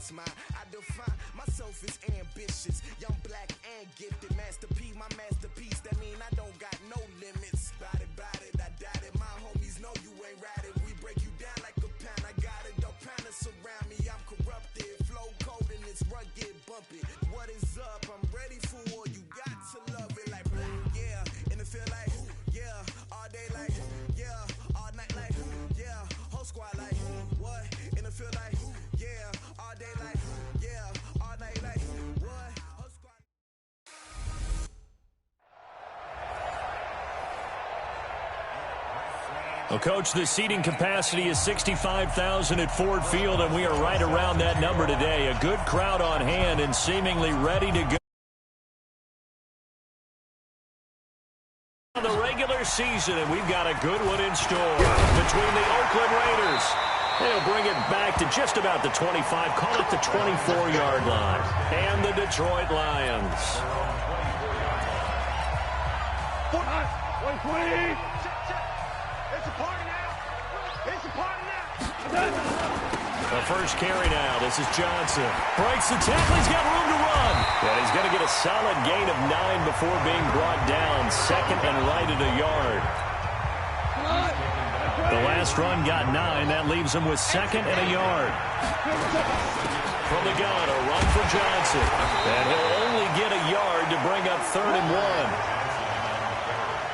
is mine. I define myself as ambitious, young, black, and gifted. Master P, my masterpiece. That mean I don't got no limits. Bout it, I doubt it. My homies know you ain't ratted. We break you down like a pound. I got it, don't pound us around me. I'm corrupted, flow cold and it's rugged, bumpy. What is up? I'm ready for war. You got to love it like yeah, and it feel like yeah, all day like yeah, all night like yeah, whole squad like what? And it feel like yeah, all day like yeah, all night like what? Whole squad. Well, Coach, the seating capacity is 65,000 at Ford Field, and we are right around that number today. A good crowd on hand and seemingly ready to go. The regular season, and we've got a good one in store between the Oakland Raiders. They'll bring it back to just about the 25, call it the 24-yard line, and the Detroit Lions. 20. It's a party now. It's a party now. The first carry now. This is Johnson. Breaks the tackle. He's got room to run. And he's going to get a solid gain of 9 before being brought down. Second and right at a yard. The last run got 9. That leaves him with second and a yard. From the gun, a run for Johnson. And he'll only get a yard to bring up 3rd and 1.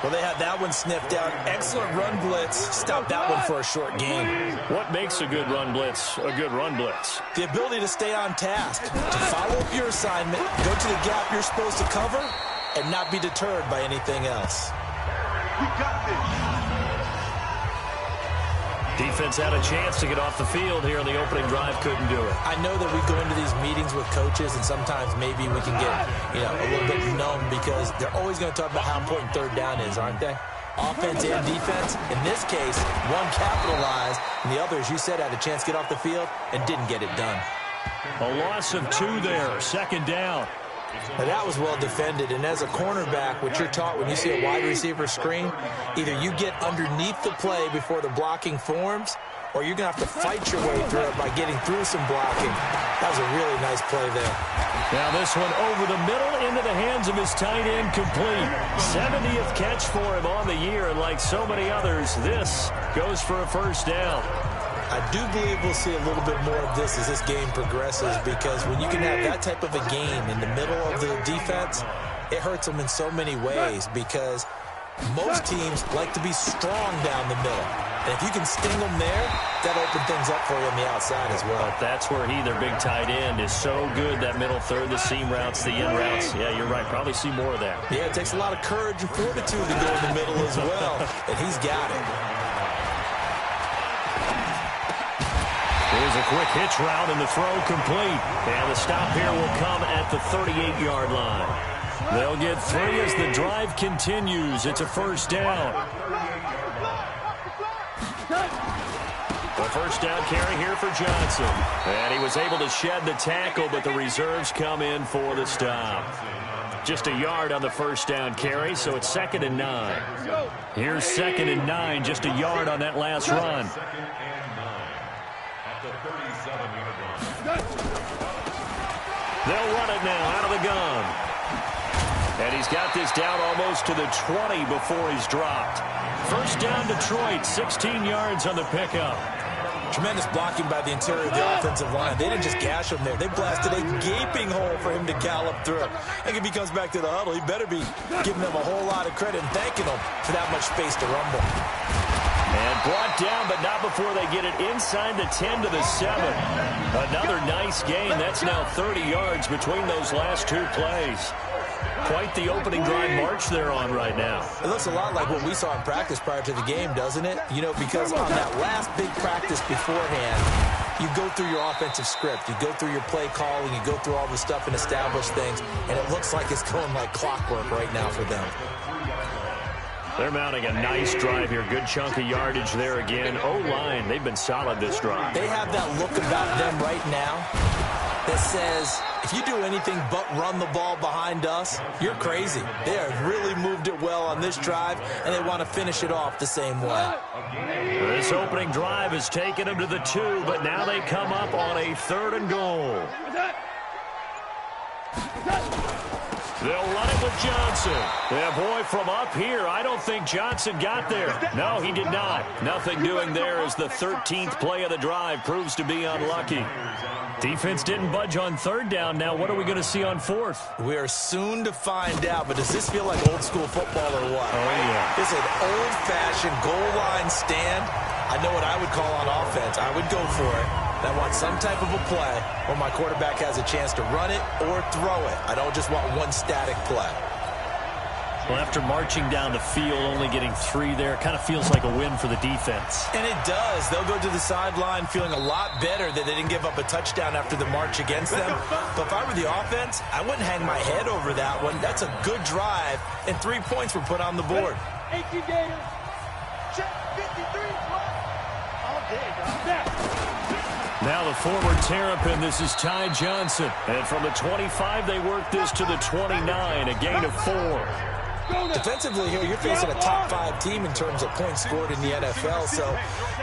Well, they had that one sniffed out. Excellent run blitz. Stopped that one for a short gain. What makes a good run blitz a good run blitz? The ability to stay on task, to follow up your assignment, go to the gap you're supposed to cover, and not be deterred by anything else. We got this. Defense had a chance to get off the field here in the opening drive, couldn't do it. I know that we go into these meetings with coaches, and sometimes maybe we can get, a little bit numb because they're always going to talk about how important 3rd down is, aren't they? Offense and defense. In this case, one capitalized, and the other, as you said, had a chance to get off the field and didn't get it done. A loss of 2 there, 2nd down. Now that was well defended, and as a cornerback, what you're taught when you see a wide receiver screen, either you get underneath the play before the blocking forms, or you're going to have to fight your way through it by getting through some blocking. That was a really nice play there. Now this one over the middle into the hands of his tight end, complete. 70th catch for him on the year, and like so many others, this goes for a first down. I do believe we'll see a little bit more of this as this game progresses, because when you can have that type of a game in the middle of the defense, it hurts them in so many ways, because most teams like to be strong down the middle. And if you can sting them there, that'll open things up for you on the outside as well. But that's where he, their big tight end, is so good, that middle third, the seam routes, the in routes. Yeah, you're right. Probably see more of that. Yeah, it takes a lot of courage and fortitude to go in the middle as well, and he's got it. Here's a quick hitch route, and the throw complete. And the stop here will come at the 38-yard line. They'll get 3 as the drive continues. It's a first down. The first down carry here for Johnson. And he was able to shed the tackle, but the reserves come in for the stop. Just a yard on the first down carry, so it's 2nd and 9. Here's 2nd and 9, just a yard on that last run. They'll run it now out of the gun. And he's got this down almost to the 20 before he's dropped. First down Detroit, 16 yards on the pickup. Tremendous blocking by the interior of the offensive line. They didn't just gash him there. They blasted a gaping hole for him to gallop through. I think if he comes back to the huddle, he better be giving them a whole lot of credit and thanking them for that much space to rumble. And brought down, but not before they get it inside the 10 to the 7. Another nice gain. That's now 30 yards between those last 2 plays. Quite the opening drive march they're on right now. It looks a lot like what we saw in practice prior to the game, doesn't it? Because on that last big practice beforehand, you go through your offensive script. You go through your play calling. You go through all the stuff and establish things. And it looks like it's going like clockwork right now for them. They're mounting a nice drive here. Good chunk of yardage there again. O-line, they've been solid this drive. They have that look about them right now that says, if you do anything but run the ball behind us, you're crazy. They have really moved it well on this drive, and they want to finish it off the same way. This opening drive has taken them to the 2, but now they come up on a 3rd and goal. They'll run it with Johnson. Yeah, boy, from up here, I don't think Johnson got there. No, he did not. Nothing doing there as the 13th play of the drive proves to be unlucky. Defense didn't budge on 3rd down. Now, what are we going to see on 4th? We are soon to find out, but does this feel like old school football or what? Oh, yeah. This is an old-fashioned goal line stand. I know what I would call on offense. I would go for it. I want some type of a play where my quarterback has a chance to run it or throw it. I don't just want one static play. Well, after marching down the field, only getting 3 there, kind of feels like a win for the defense. And it does. They'll go to the sideline feeling a lot better that they didn't give up a touchdown after the march against them. But if I were the offense, I wouldn't hang my head over that one. That's a good drive, and 3 points were put on the board. 18 Gators. Check 53. All day, dog. Now the forward Terrapin, this is Ty Johnson. And from the 25, they work this to the 29, a gain of 4. Defensively here, you're facing a top 5 team in terms of points scored in the NFL. So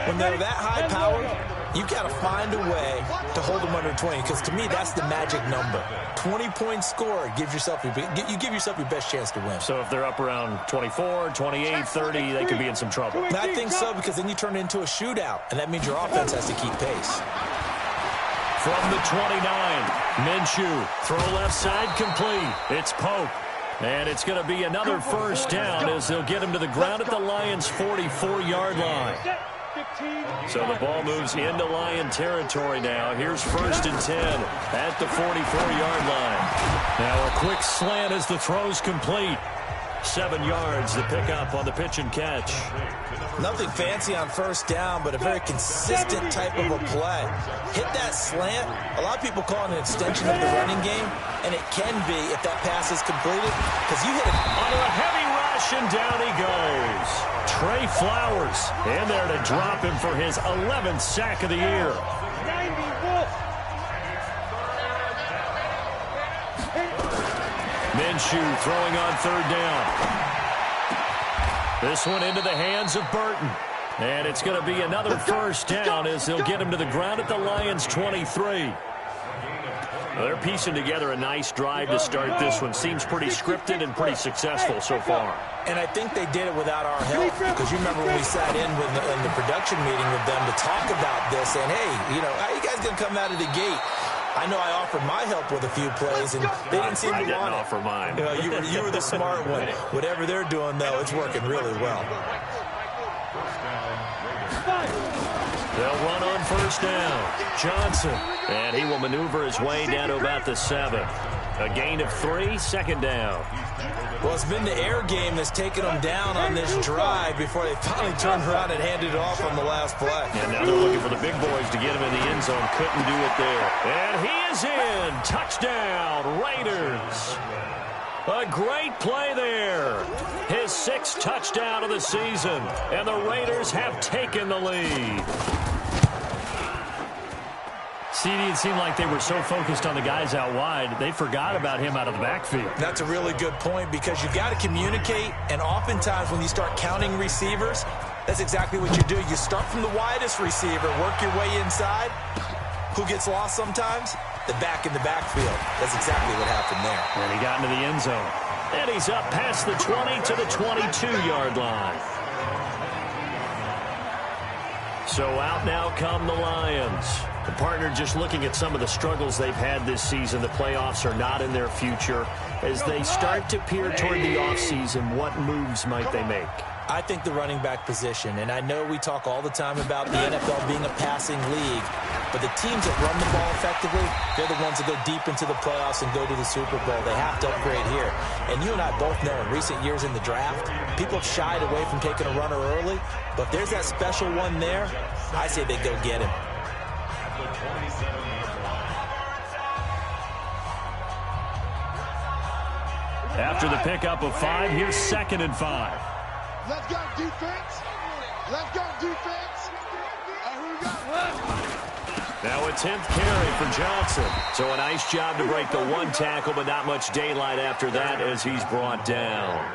when they're that high powered, you got to find a way to hold them under 20. Because to me, that's the magic number. 20 points scored, you give yourself your best chance to win. So if they're up around 24, 28, 30, they could be in some trouble. And I think so, because then you turn it into a shootout, and that means your offense has to keep pace. From the 29, Minshew, throw left side complete. It's Pope. And it's going to be another 1st down as they'll get him to the ground at the Lions' 44-yard line. So the ball moves into Lion territory now. Here's 1st and 10 at the 44-yard line. Now a quick slant as the throw's complete. 7 yards, the pickup on the pitch and catch. Nothing fancy on 1st down, but a very consistent type of a play. Hit that slant. A lot of people call it an extension of the running game, and it can be if that pass is completed, because you hit it under a heavy rush, and down he goes. Trey Flowers in there to drop him for his 11th sack of the year. Minshew throwing on 3rd down. This one into the hands of Burton. And it's going to be another 1st down as they'll get him to the ground at the Lions' 23. Well, they're piecing together a nice drive to start this one. Seems pretty scripted and pretty successful so far. And I think they did it without our help, because you remember when we sat in the production meeting with them to talk about this, and hey, how you guys going to come out of the gate? I know I offered my help with a few plays, and they didn't seem to want it. I didn't offer mine. You were the smart one. Whatever they're doing, though, it's working really well. They'll run on 1st down. Johnson. And he will maneuver his way down to about the 7. A gain of 3, 2nd down. Well, it's been the air game that's taken them down on this drive before they finally turned around and handed it off on the last play. And now they're looking for the big boys to get him in the end zone. Couldn't do it there. And he is in. Touchdown, Raiders. A great play there. His 6th touchdown of the season. And the Raiders have taken the lead. CD, it seemed like they were so focused on the guys out wide, they forgot about him out of the backfield. That's a really good point, because you've got to communicate, and oftentimes when you start counting receivers, that's exactly what you do. You start from the widest receiver, work your way inside. Who gets lost sometimes? The back in the backfield. That's exactly what happened there. And he got into the end zone. And he's up past the 20 to the 22-yard line. So out now come the Lions. The partner just looking at some of the struggles they've had this season. The playoffs are not in their future. As they start to peer toward the offseason, what moves might they make? I think the running back position, and I know we talk all the time about the NFL being a passing league, but the teams that run the ball effectively, they're the ones that go deep into the playoffs and go to the Super Bowl. They have to upgrade here. And you and I both know in recent years in the draft, people have shied away from taking a runner early, but if there's that special one there, I say they go get him. After the pickup of 5, here's 2nd and 5. Let's go defense. Let's go defense. Who we got? Now a 10th carry for Johnson. So a nice job to break the one tackle, but not much daylight after that as he's brought down.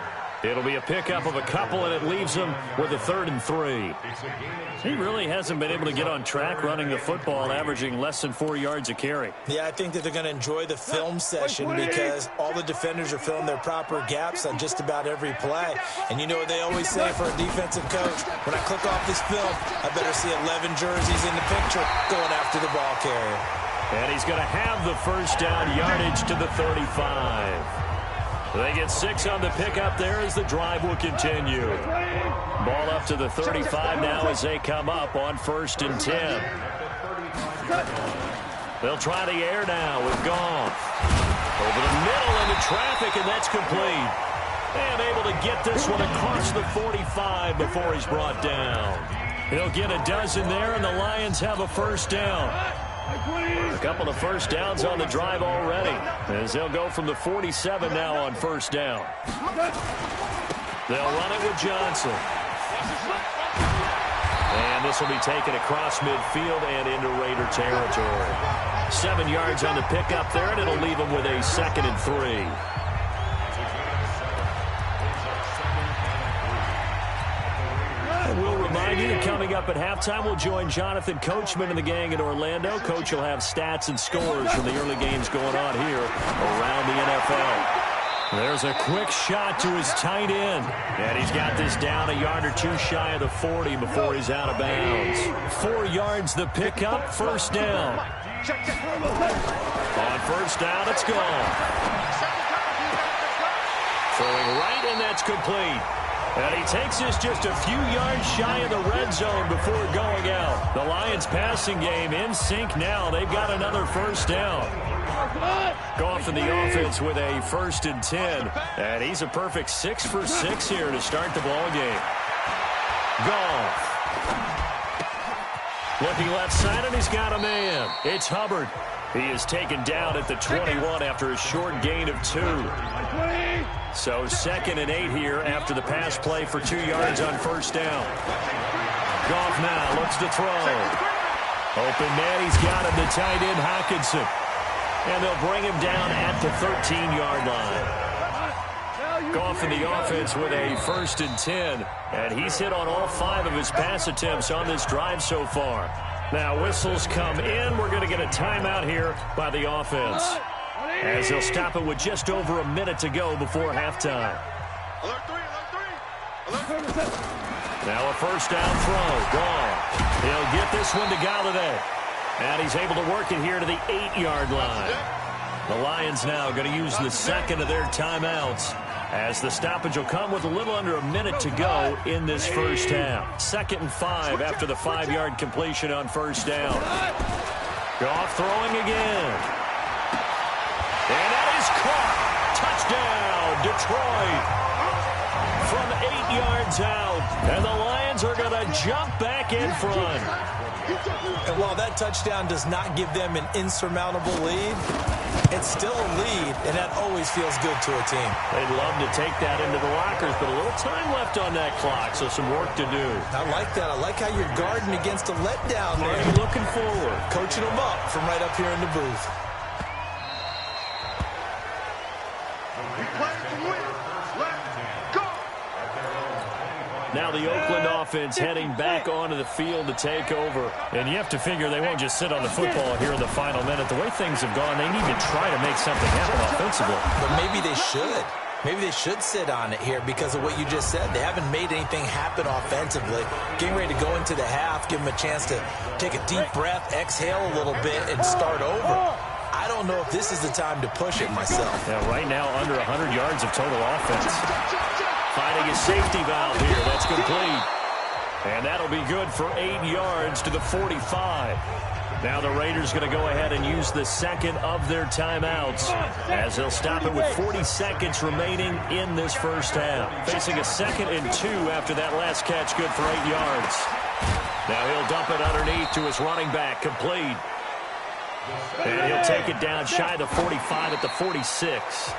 It'll be a pickup of a couple, and it leaves him with a 3rd and 3. He really hasn't been able to get on track running the football, averaging less than 4 yards a carry. Yeah, I think that they're going to enjoy the film session because all the defenders are filling their proper gaps on just about every play. And you know what they always say for a defensive coach? When I click off this film, I better see 11 jerseys in the picture going after the ball carrier. And he's going to have the first down yardage to the 35. They get 6 on the pickup there as the drive will continue. Ball up to the 35 now as they come up on 1st and 10. They'll try the air now with Goff. Over the middle into traffic, and that's complete. And able to get this one across the 45 before he's brought down. He'll get a dozen there, and the Lions have a first down. A couple of first downs on the drive already, as they'll go from the 47 now on 1st down. They'll run it with Johnson. And this will be taken across midfield and into Raider territory. 7 yards on the pickup there, and it'll leave them with a 2nd and 3. We'll remind you that coming up at halftime, we'll join Jonathan Coachman and the gang in Orlando. Coach will have stats and scores from the early games going on here around the NFL. There's a quick shot to his tight end. And he's got this down a yard or two shy of the 40 before he's out of bounds. 4 yards the pickup, 1st down. On 1st down, it's gone. Throwing right, and that's complete. And he takes this just a few yards shy of the red zone before going out. The Lions passing game in sync now. They've got another first down. Goff in the offense with a 1st and 10. And he's a perfect 6 for 6 here to start the ball game. Goff. Looking left side, and he's got a man. It's Hubbard. He is taken down at the 21 after a short gain of 2. So 2nd and 8 here after the pass play for 2 yards on 1st down. Goff now looks to throw. Open man, he's got him, the tight end Hockenson. And they'll bring him down at the 13-yard line. Goff in the offense with a 1st and 10. And he's hit on all 5 of his pass attempts on this drive so far. Now whistles come in. We're going to get a timeout here by the offense, as they'll stop it with just over a minute to go before halftime. Now a 1st down throw. Goff. He'll get this one to Golladay. And he's able to work it here to the 8-yard line. The Lions now going to use the 2nd of their timeouts, as the stoppage will come with a little under a minute to go in this first half. 2nd and 5 after the 5-yard completion on 1st down. Goff throwing again. And that is caught. Touchdown, Detroit. From 8 yards out. And the Lions are going to jump back in front. And while that touchdown does not give them an insurmountable lead, it's still a lead, and that always feels good to a team. They'd love to take that into the lockers, but a little time left on that clock, so some work to do. I like that. I like how you're guarding against a letdown, man. You're looking forward. Coaching them up from right up here in the booth. Now the Oakland offense heading back onto the field to take over. And you have to figure they won't just sit on the football here in the final minute. The way things have gone, they need to try to make something happen offensively. But maybe they should. Maybe they should sit on it here because of what you just said. They haven't made anything happen offensively. Getting ready to go into the half, give them a chance to take a deep breath, exhale a little bit, and start over. I don't know if this is the time to push it myself. Yeah, right now under 100 yards of total offense. Finding a safety valve here. That's complete. And that'll be good for 8 yards to the 45. Now the Raiders going to go ahead and use the 2nd of their timeouts, as they'll stop it with 40 seconds remaining in this first half. Facing a 2nd and 2 after that last catch, good for 8 yards. Now he'll dump it underneath to his running back, complete. And he'll take it down shy of the 45 at the 46.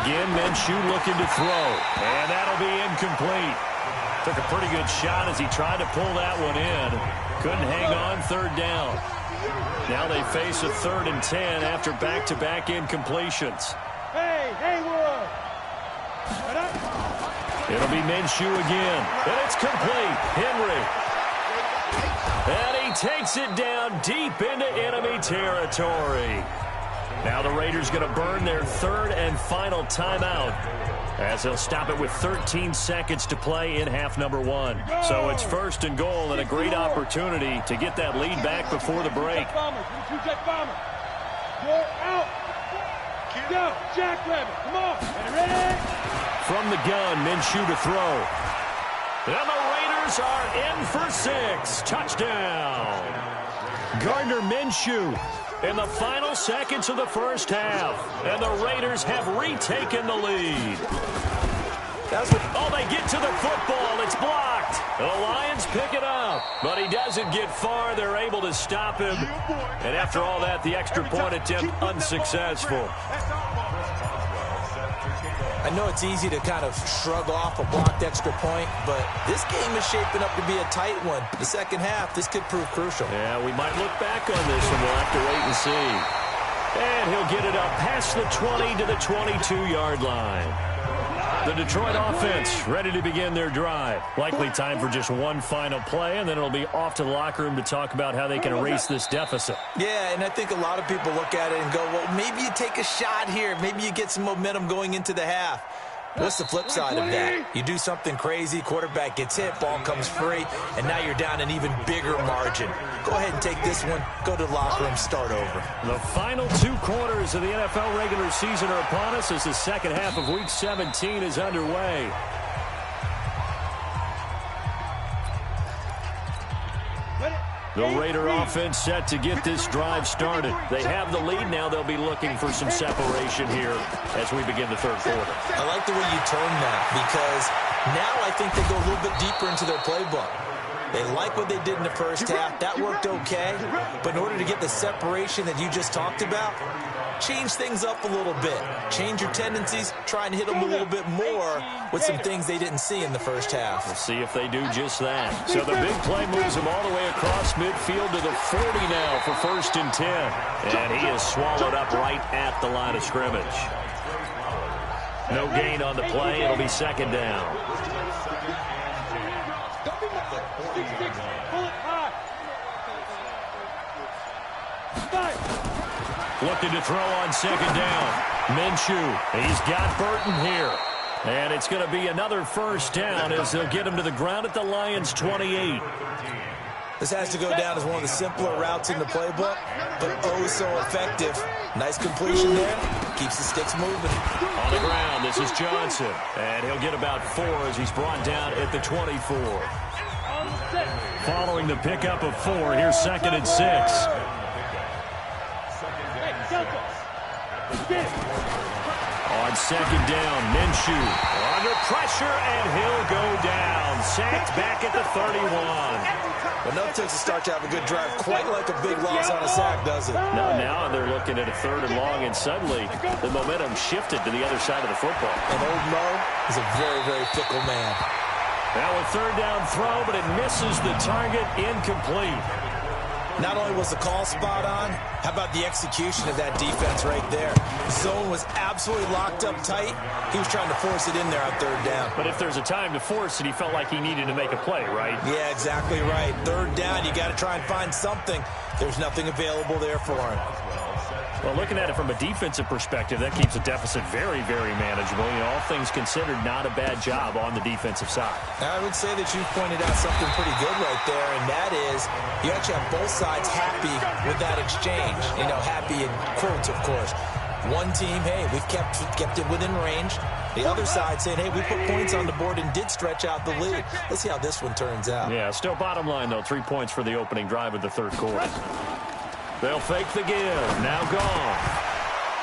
Again, Minshew looking to throw. And that'll be incomplete. Took a pretty good shot as he tried to pull that one in. Couldn't hang on, third down. Now they face a 3rd and 10 after back-to-back incompletions. Hey, Haywood! It'll be Minshew again. And it's complete. Henry. And he takes it down deep into enemy territory. Now the Raiders going to burn their 3rd and final timeout, as they'll stop it with 13 seconds to play in half number 1. So it's 1st and goal and a great opportunity to get that lead back before the break. You're out. Go, Jackrabbit. Come on. Ready? From the gun, Minshew to throw. And the Raiders are in for 6. Touchdown. Gardner Minshew in the final seconds of the first half. And the Raiders have retaken the lead. Oh, they get to the football. It's blocked. The Lions pick it up. But he doesn't get far. They're able to stop him. And after all that, the extra point attempt unsuccessful. I know it's easy to kind of shrug off a blocked extra point, but this game is shaping up to be a tight one. The second half, this could prove crucial. Yeah, we might look back on this and we'll have to wait and see. And he'll get it up past the 20 to the 22-yard line. The Detroit offense ready to begin their drive. Likely time for just one final play, and then it'll be off to the locker room to talk about how they can erase this deficit. Yeah, and I think a lot of people look at it and go, well, maybe you take a shot here. Maybe you get some momentum going into the half. What's the flip side of that? You do something crazy, quarterback gets hit, ball comes free, and now you're down an even bigger margin. Go ahead and take this one, go to the locker room, start over. The final 2 quarters of the NFL regular season are upon us as the second half of Week 17 is underway. The Raider offense set to get this drive started. They have the lead now. They'll be looking for some separation here as we begin the third quarter. I like the way you turn that, because now I think they go a little bit deeper into their playbook. They like what they did in the first half. That worked okay. But in order to get the separation that you just talked about, change things up a little bit. Change your tendencies. Try and hit them a little bit more with some things they didn't see in the first half. We'll see if they do just that. So the big play moves him all the way across midfield to the 40 now for 1st and 10. And he is swallowed up right at the line of scrimmage. No gain on the play. It'll be 2nd down. Looking to throw on 2nd down. Minshew, he's got Burton here. And it's going to be another 1st down as they'll get him to the ground at the Lions' 28. This has to go down as one of the simpler routes in the playbook, but oh so effective. Nice completion there. Keeps the sticks moving. On the ground, this is Johnson. And he'll get about 4 as he's brought down at the 24. Following the pickup of 4, here's 2nd and 6. On 2nd down, Minshew under pressure, and he'll go down. Sacked back at the 31. Well, no, it takes a start to have a good drive. Quite like a big loss on a sack, does it? Now they're looking at a 3rd and long, and suddenly the momentum shifted to the other side of the football. And old Mo is a very, very fickle man. Now a 3rd down throw, but it misses the target, incomplete. Not only was the call spot on, how about the execution of that defense right there? Zone was absolutely locked up tight. He was trying to force it in there on 3rd down. But if there's a time to force it, he felt like he needed to make a play, right? Yeah, exactly right. 3rd down, you got to try and find something. There's nothing available there for him. Well, looking at it from a defensive perspective, that keeps the deficit very, very manageable. You know, all things considered, not a bad job on the defensive side. I would say that you pointed out something pretty good right there, and that is you actually have both sides happy with that exchange. You know, happy in quotes, of course. One team, hey, we've kept it within range. The other side saying, hey, we put points on the board and did stretch out the lead. Let's see how this one turns out. Yeah, still bottom line, though, 3 points for the opening drive of the 3rd quarter. They'll fake the give. Now gone.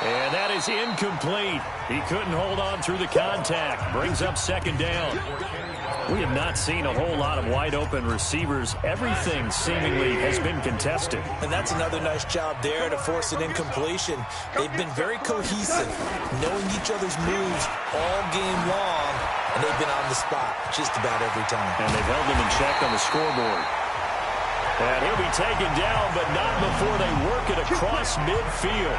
And that is incomplete. He couldn't hold on through the contact. Brings up second down. We have not seen a whole lot of wide-open receivers. Everything seemingly has been contested. And that's another nice job there to force an incompletion. They've been very cohesive, knowing each other's moves all game long, and they've been on the spot just about every time. And they've held them in check on the scoreboard. And he'll be taken down, but not before they work it across midfield.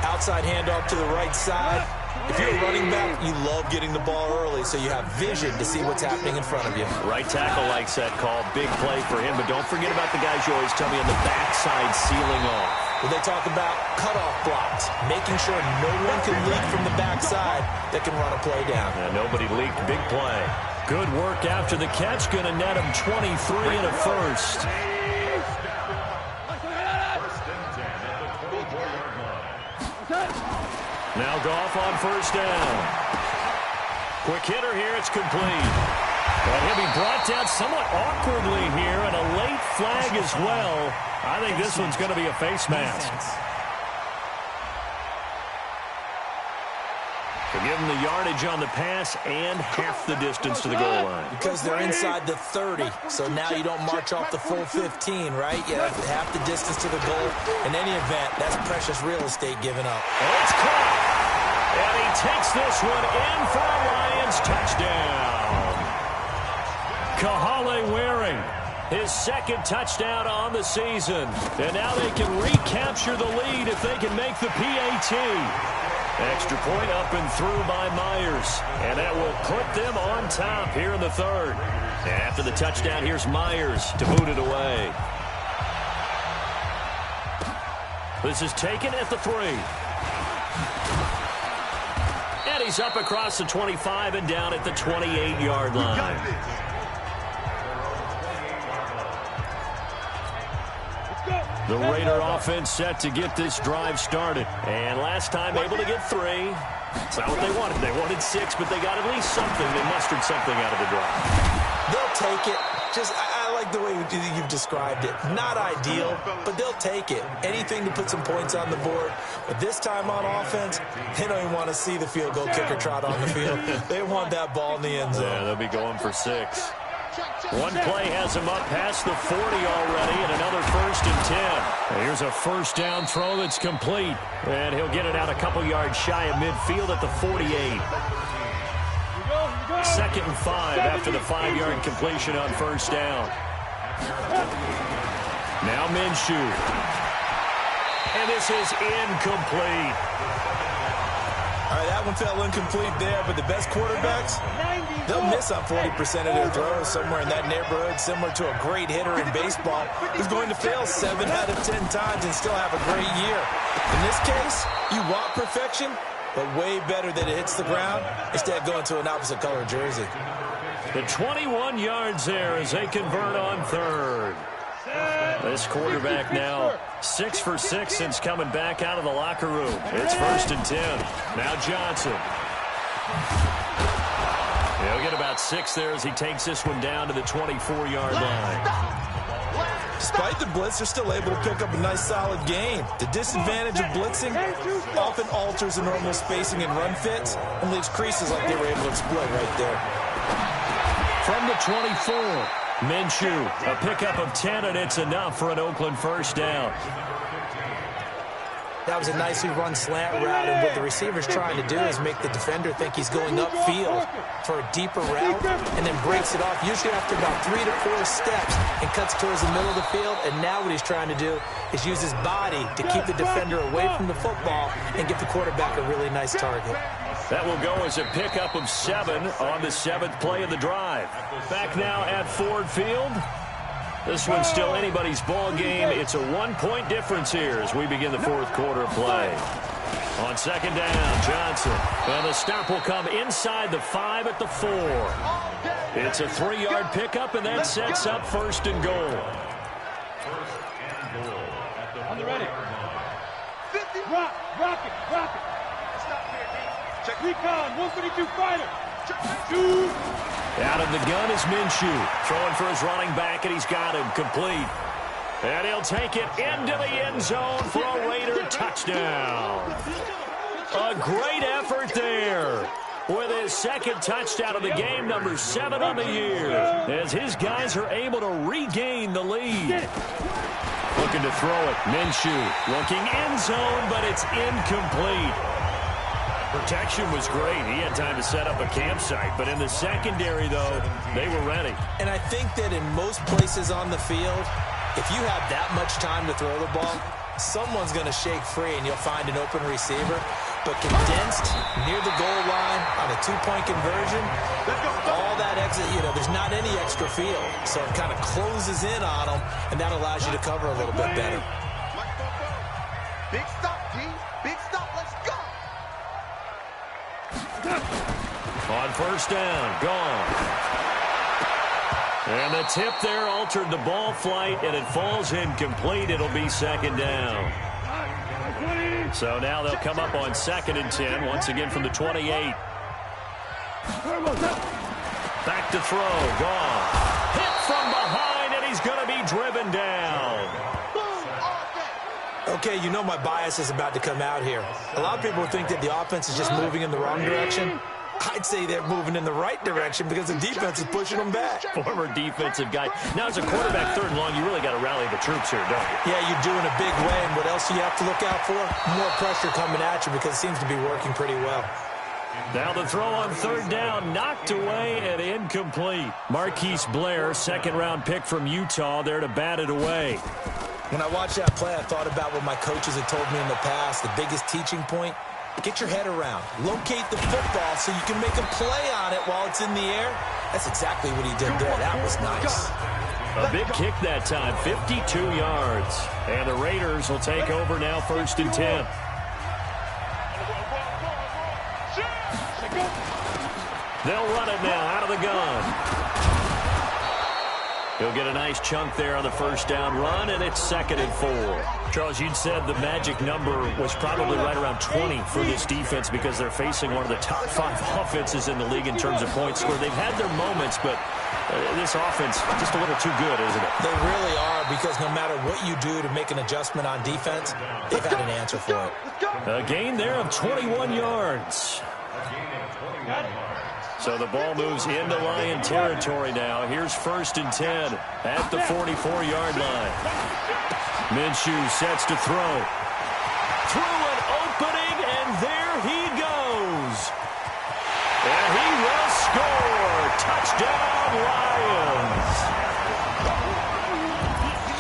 Outside handoff to the right side. If you're a running back, you love getting the ball early so you have vision to see what's happening in front of you. Right tackle likes that call. Big play for him, but don't forget about the guys you always tell me on the backside sealing off. When they talk about cutoff blocks, making sure no one can leak from the backside that can run a play down. And nobody leaked. Big play. Good work after the catch. Going to net him 23 and a first. Now Goff on first down. Quick hitter here. It's complete. And he'll be brought down somewhat awkwardly here, and a late flag as well. I think this one's going to be a face mask. To give them the yardage on the pass and half the distance to the goal line. Because they're inside the 30, so now you don't march off the full 15, right? You have half the distance to the goal. In any event, that's precious real estate given up. And it's caught. And he takes this one in for a Lions touchdown. Kahale Waring, his second touchdown on the season. And now they can recapture the lead if they can make the PAT. Extra point up and through by Myers. And that will put them on top here in the third. And after the touchdown, here's Myers to boot it away. This is taken at the 3. And he's up across the 25 and down at the 28-yard line. The Raider offense set to get this drive started. And last time able to get 3. It's not what they wanted. They wanted 6, but they got at least something. They mustered something out of the drive. They'll take it. I like the way you've described it. Not ideal, but they'll take it. Anything to put some points on the board. But this time on offense, they don't even want to see the field goal kicker trot on the field. They want that ball in the end zone. Yeah, they'll be going for 6. One play has him up past the 40 already, and another 1st and 10. Here's a first down throw that's complete, and he'll get it out a couple yards shy of midfield at the 48. 2nd and 5 after the 5-yard completion on first down. Now Minshew. And this is incomplete. All right, that one fell incomplete there, but the best quarterbacks, they'll miss on 40% of their throws, somewhere in that neighborhood, similar to a great hitter in baseball who's going to fail 7 out of 10 times and still have a great year. In this case, you want perfection, but way better that it hits the ground instead of going to an opposite color jersey. The 21 yards there as they convert on third. This quarterback now 6 for 6 since coming back out of the locker room. It's 1st and 10. Now Johnson. He'll get about 6 there as he takes this one down to the 24-yard line. Despite the blitz, they're still able to pick up a nice solid gain. The disadvantage of blitzing often alters the normal spacing and run fits and leaves creases like they were able to exploit right there. From the 24. Minshew, a pickup of 10, and it's enough for an Oakland first down. That was a nicely run slant route, and what the receiver's trying to do is make the defender think he's going upfield for a deeper route, and then breaks it off, usually after about 3 to 4 steps, and cuts towards the middle of the field. And now what he's trying to do is use his body to keep the defender away from the football and give the quarterback a really nice target. That will go as a pickup of 7 on the 7th play of the drive. Back now at Ford Field. This one's still anybody's ball game. It's a 1-point difference here as we begin the 4th quarter of play. On 2nd down, Johnson. And the stop will come inside the 5 at the 4. It's a 3-yard pickup, and that sets up 1st and goal. On the ready. 50. Rock it. Check. Recon, 152 fighter. 2. Out of the gun is Minshew. Throwing for his running back, and he's got him complete. And he'll take it into the end zone for a Raider touchdown. A great effort there with his second touchdown of the game, number 7 on the year, as his guys are able to regain the lead. Looking to throw it. Minshew looking end zone, but it's incomplete. Protection was great. He had time to set up a campsite, but in the secondary, though, they were ready. And I think that in most places on the field, if you have that much time to throw the ball, someone's going to shake free and you'll find an open receiver. But condensed near the goal line on a 2-point conversion, all that exit, there's not any extra field. So it kind of closes in on them, and that allows you to cover a little bit better. Big stop, D. Big stop. Let's go. On first down, gone. And the tip there altered the ball flight, and it falls incomplete. It'll be second down. So now they'll come up on 2nd and 10, once again from the 28. Back to throw, gone. Hit from behind, and he's going to be driven down. Okay, my bias is about to come out here. A lot of people think that the offense is just moving in the wrong direction. I'd say they're moving in the right direction because the defense is pushing them back. Former defensive guy. Now, as a quarterback, 3rd and long, you really got to rally the troops here, don't you? Yeah, you're doing a big way, and what else do you have to look out for? More pressure coming at you because it seems to be working pretty well. Now the throw on 3rd down, knocked away and incomplete. Marquise Blair, 2nd-round pick from Utah, there to bat it away. When I watched that play, I thought about what my coaches had told me in the past. The biggest teaching point, get your head around. Locate the football so you can make a play on it while it's in the air. That's exactly what he did there. That was nice. A big kick that time, 52 yards. And the Raiders will take over now, 1st and 10. They'll run it now out of the gun. He'll get a nice chunk there on the first down run, and it's 2nd and 4. Charles, you'd said the magic number was probably right around 20 for this defense because they're facing one of the top 5 offenses in the league in terms of points scored. They've had their moments, but this offense just a little too good, isn't it? They really are, because no matter what you do to make an adjustment on defense, they've had an answer for it. A gain there of 21 yards. So the ball moves into Lion territory now. Here's 1st and 10 at the 44-yard line. Minshew sets to throw. Through an opening, and there he goes. And he will score. Touchdown, Lions.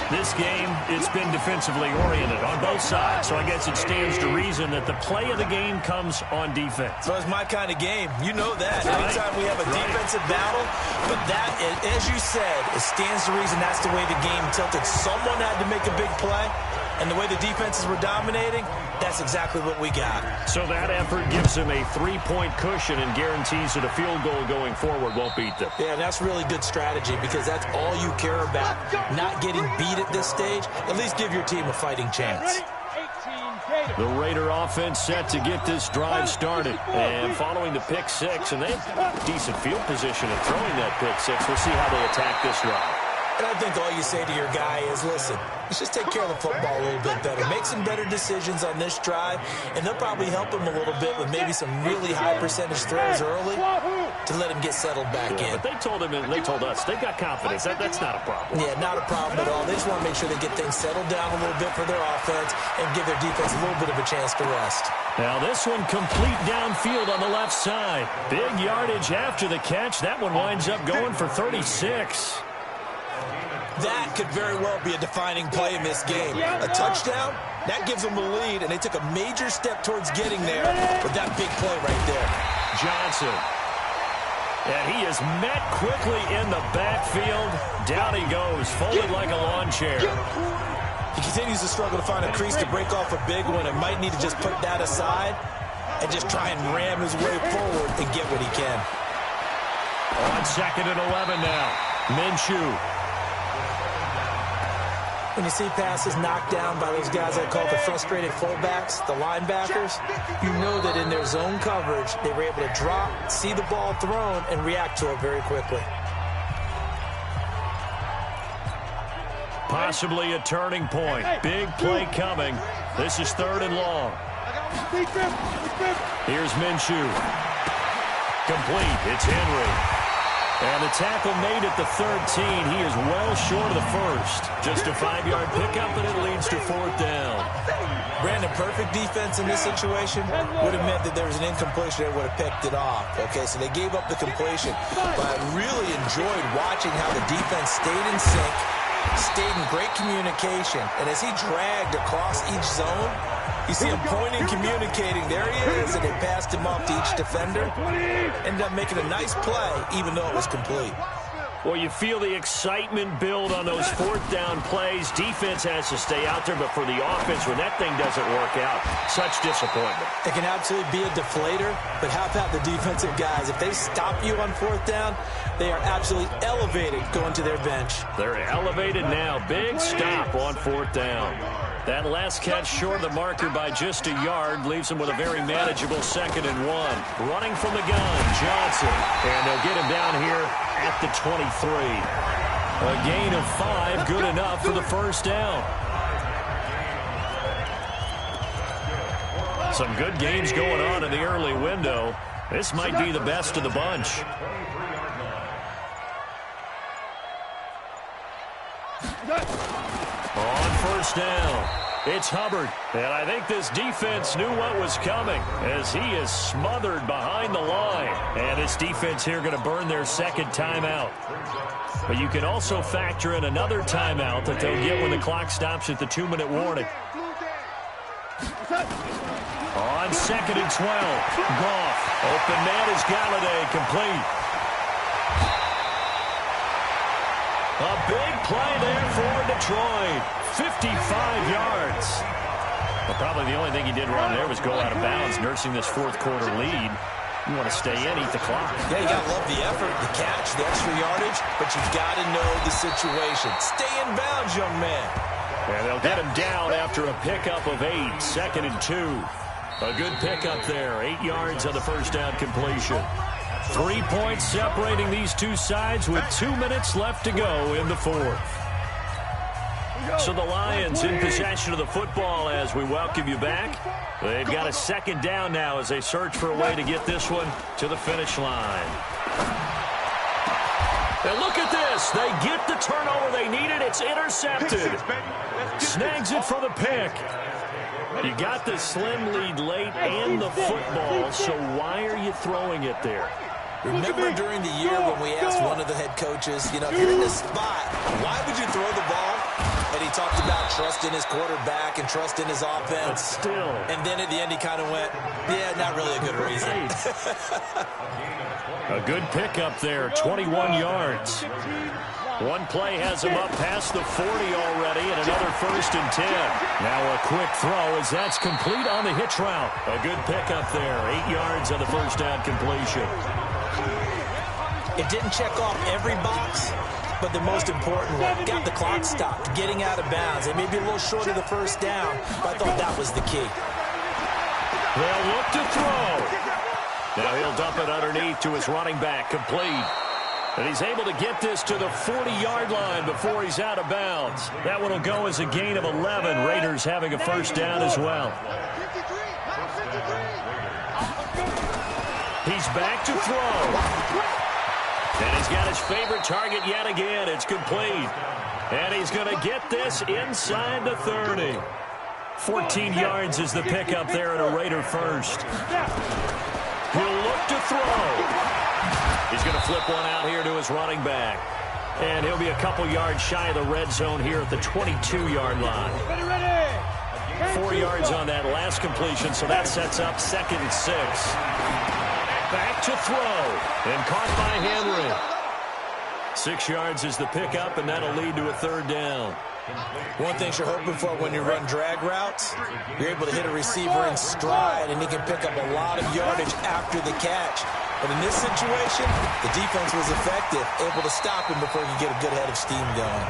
This game, it's been defensively oriented on both sides, so I guess it stands to reason that the play of the game comes on defense. So it's my kind of game. You know that. Anytime we have a defensive battle, but that, as you said, it stands to reason that's the way the game tilted. Someone had to make a big play, and the way the defenses were dominating, that's exactly what we got. So that effort gives him a 3-point cushion and guarantees that a field goal going forward won't beat them. Yeah, that's really good strategy because that's all you care about, not getting beat at this stage. At least give your team a fighting chance. The Raider offense set to get this drive started. And following the pick six, and they have decent field position in throwing that pick six. We'll see how they attack this drive. And I think all you say to your guy is, listen, let's just take care of the football a little bit better. Make some better decisions on this drive, and they'll probably help him a little bit with maybe some really high percentage throws early to let him get settled back in. But they told him, and they told us, they've got confidence. That's not a problem. Yeah, not a problem at all. They just want to make sure they get things settled down a little bit for their offense and give their defense a little bit of a chance to rest. Now this one complete downfield on the left side. Big yardage after the catch. That one winds up going for 36. That could very well be a defining play in this game. A touchdown, that gives them a lead, and they took a major step towards getting there with that big play right there. Johnson. And he is met quickly in the backfield. Down he goes, folded like a lawn chair. He continues to struggle to find a crease to break off a big one and might need to just put that aside and just try and ram his way forward and get what he can. On 2nd and 11 now. Minshew. When you see passes knocked down by those guys I call the frustrated fullbacks, the linebackers, you know that in their zone coverage, they were able to drop, see the ball thrown, and react to it very quickly. Possibly a turning point. Big play coming. This is 3rd and long. Here's Minshew. Complete. It's Henry. And the tackle made at the 13. He is well short of the first. Just a 5-yard pickup, and it leads to 4th down. Brandon, perfect defense in this situation would have meant that there was an incompletion. They would have picked it off. Okay, so they gave up the completion. But I really enjoyed watching how the defense stayed in sync, stayed in great communication. And as he dragged across each zone, you see him pointing, communicating. There he is, and they passed him off to each defender. Ended up making a nice play, even though it was complete. Well, you feel the excitement build on those 4th down plays. Defense has to stay out there, but for the offense, when that thing doesn't work out, such disappointment. It can absolutely be a deflator, but how about the defensive guys? If they stop you on 4th down, they are absolutely elevated going to their bench. They're elevated now. Big stop on 4th down. That last catch short of the marker by just a yard leaves him with a very manageable 2nd and 1. Running from the gun, Johnson. And they'll get him down here at the 23. A gain of 5, good enough for the 1st down. Some good games going on in the early window. This might be the best of the bunch. On 1st down, it's Hubbard. And I think this defense knew what was coming as he is smothered behind the line. And this defense here going to burn their 2nd timeout. But you can also factor in another timeout that they'll get when the clock stops at the 2-minute warning. On 2nd and 12, Goff. Open man is Galladay, complete. A big play there for Detroit. 55 yards. Well, probably the only thing he did wrong there was go out of bounds, nursing this 4th quarter lead. You want to stay in, eat the clock. Yeah, you got to love the effort, the catch, the extra yardage, but you've got to know the situation. Stay in bounds, young man. And they'll get him down after a pickup of 8, 2nd and 2. A good pickup there, 8 yards on the 1st down completion. 3 points separating these two sides with 2 minutes left to go in the 4th. So the Lions in possession of the football as we welcome you back. They've got a 2nd down now as they search for a way to get this one to the finish line. And look at this. They get the turnover they needed. It's intercepted. Snags it for the pick. You got the slim lead late and the football, so why are you throwing it there? Remember during the year when we asked one of the head coaches, you know, if you're in this spot, why would you throw the ball? And he talked about trust in his quarterback and trust in his offense. But still. And then at the end he kind of went, yeah, not really a good reason. A good pickup there, 21 yards. One play has him up past the 40 already, and another 1st and 10. Now a quick throw as that's complete on the hitch route. A good pickup there, 8 yards on the 1st down completion. It didn't check off every box, but the most important one, got the clock stopped, getting out of bounds. They may be a little short of the 1st down, but I thought that was the key. They'll look to throw. Now he'll dump it underneath to his running back, complete. And he's able to get this to the 40-yard line before he's out of bounds. That one will go as a gain of 11. Raiders having a 1st down as well. He's back to throw. And he's got his favorite target yet again. It's complete. And he's going to get this inside the 30. 14 yards is the pickup there at a Raider 1st. He'll look to throw. He's going to flip one out here to his running back. And he'll be a couple yards shy of the red zone here at the 22-yard line. 4 yards on that last completion, so that sets up 2nd and 6. Back to throw. And caught by Henry. 6 yards is the pickup, and that'll lead to a 3rd down. One thing you're hoping for when you run drag routes, you're able to hit a receiver in stride, and he can pick up a lot of yardage after the catch. But in this situation, the defense was effective, able to stop him before he could get a good head of steam going.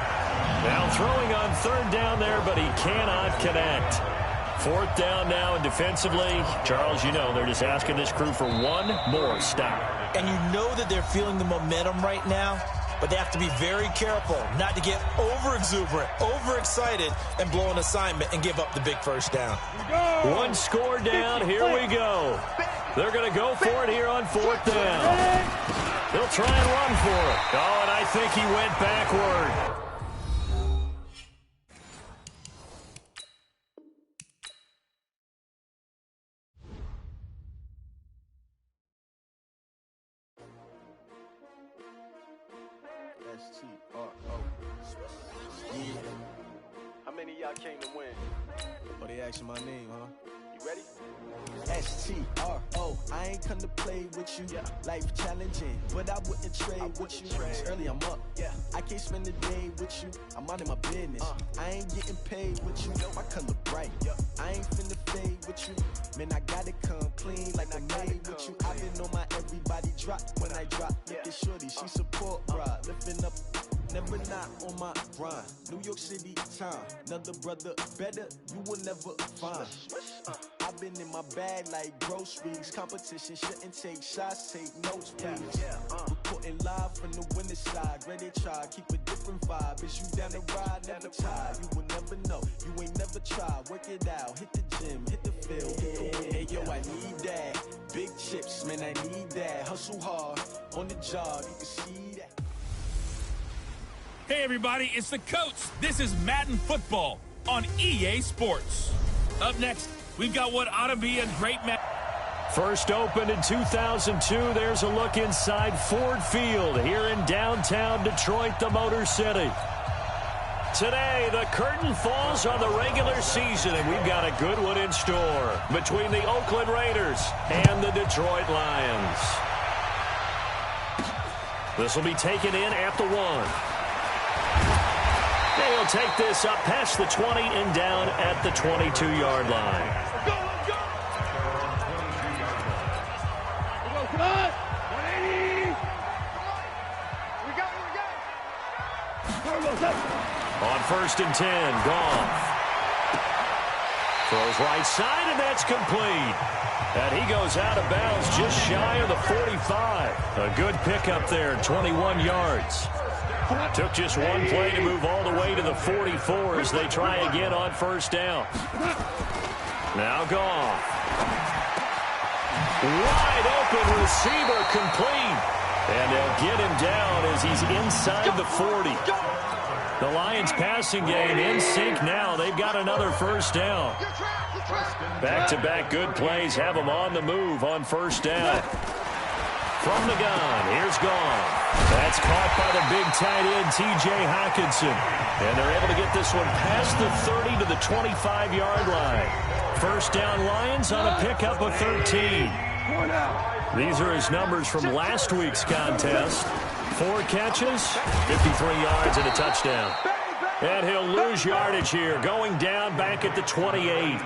Now throwing on 3rd down there, but he cannot connect. 4th down now, and defensively, Charles, you know, they're just asking this crew for one more stop. And you know that they're feeling the momentum right now. but they have to be very careful not to get over-exuberant, overexcited, and blow an assignment and give up the big first down. One score down. Here we go. They're going to go for it here on 4th down. They'll try and run for it. Oh, and I think he went backward. Yeah. How many of y'all came to win? Oh, they asking my name, huh? You ready? STRO. I ain't come to play with you. Life challenging, but I wouldn't trade with you. It's early, I'm up. I can't spend the day with you. I'm out of my business. I ain't getting paid with you. My color bright. I ain't finna fade with you. Man, I gotta come clean like I made with you. I've been on my everybody drop when I drop. Look at shorty, she support, bruh. Lifting up. Never not on my grind. New York City time. Another brother better, you will never find. I've been in my bag like groceries. Competition shouldn't take shots, take notes, please. Reporting live from the winning side. Ready to try, keep a different vibe. Is you down the ride, never tired. You will never know, you ain't never tried. Work it out, hit the gym, hit the field. Hey yo, I need that. Big chips, man, I need that. Hustle hard, on the job, you can see that. Hey everybody, it's the coach. This is Madden Football on EA Sports. Up next, we've got what ought to be a great match. First opened in 2002, there's a look inside Ford Field here in downtown Detroit, the Motor City. Today, the curtain falls on the regular season, and we've got a good one in store between the Oakland Raiders and the Detroit Lions. This will be taken in at the 1. He'll take this up past the 20 and down at the 22-yard line. Let's go! Come on! 180! We got it! On 1st and 10, Goff. Throws right side, and that's complete. And he goes out of bounds just shy of the 45. A good pickup there, 21 yards. Took just one play to move all the way to the 44 as they try again on 1st down. Now Goff. Wide open receiver complete. And they'll get him down as he's inside the 40. The Lions passing game in sync now. They've got another 1st down. Back-to-back good plays have them on the move on 1st down. From the gun, here's Goff. That's caught by the big tight end, T.J. Hockenson. And they're able to get this one past the 30 to the 25-yard line. 1st down Lions on a pickup of 13. These are his numbers from last week's contest. 4 catches, 53 yards, and a touchdown. And he'll lose yardage here, going down back at the 28.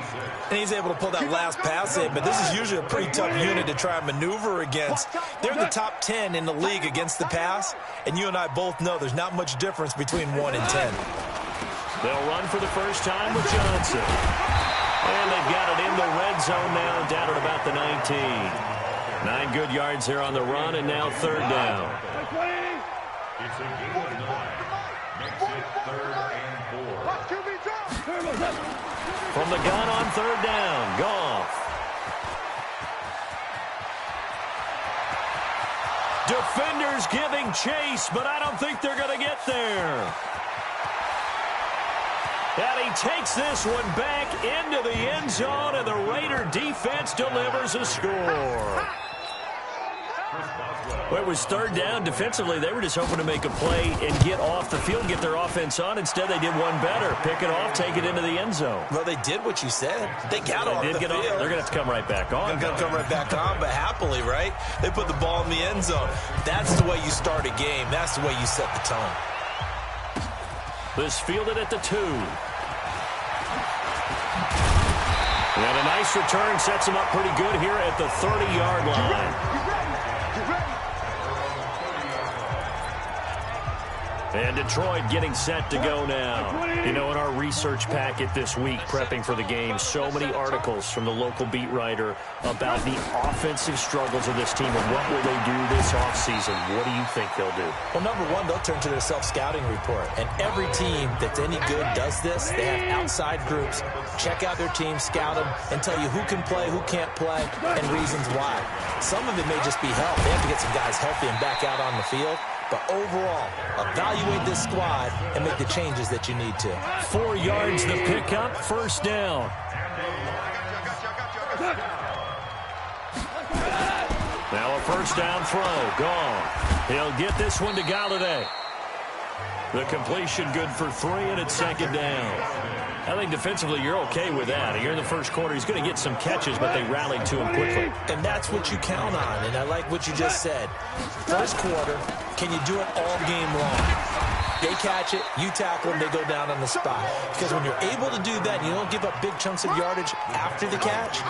And he's able to pull that last pass in, but this is usually a pretty tough unit to try and maneuver against. They're in the top 10 in the league against the pass, and you and I both know there's not much difference between 1 and 10. They'll run for the first time with Johnson. And they've got it in the red zone now, down at about the 19. 9 good yards there on the run, and now 3rd down. It's a game of 9. Makes it 3rd and 4. From the gun on 3rd down, Goff. Defenders giving chase, but I don't think they're going to get there. And he takes this one back into the end zone, and the Raider defense delivers a score. Well, it was 3rd down. Defensively, they were just hoping to make a play and get off the field, get their offense on. Instead, they did one better. Pick it off, take it into the end zone. Well, they did what you said. They got off the field. They're going to have to come right back on. They're going to come right back on, but happily, right? They put the ball in the end zone. That's the way you start a game. That's the way you set the tone. This fielded at the 2. And a nice return sets him up pretty good here at the 30-yard line. And Detroit getting set to go now. You know, in our research packet this week, prepping for the game, so many articles from the local beat writer about the offensive struggles of this team and what will they do this offseason. What do you think they'll do? Well, number one, they'll turn to their self-scouting report. And every team that's any good does this. They have outside groups, check out their team, scout them, and tell you who can play, who can't play, and reasons why. Some of it may just be health. They have to get some guys healthy and back out on the field. But overall, evaluate this squad and make the changes that you need to. 4 yards the pickup, first down. Now a first down throw, gone. He'll get this one to Galladay. The completion good for 3, and it's second down. I think defensively you're okay with that. Here in the first quarter, he's going to get some catches, but they rallied to him quickly. And that's what you count on, and I like what you just said. First quarter, can you do it all game long? They catch it, you tackle them, they go down on the spot. Because when you're able to do that, you don't give up big chunks of yardage after the catch,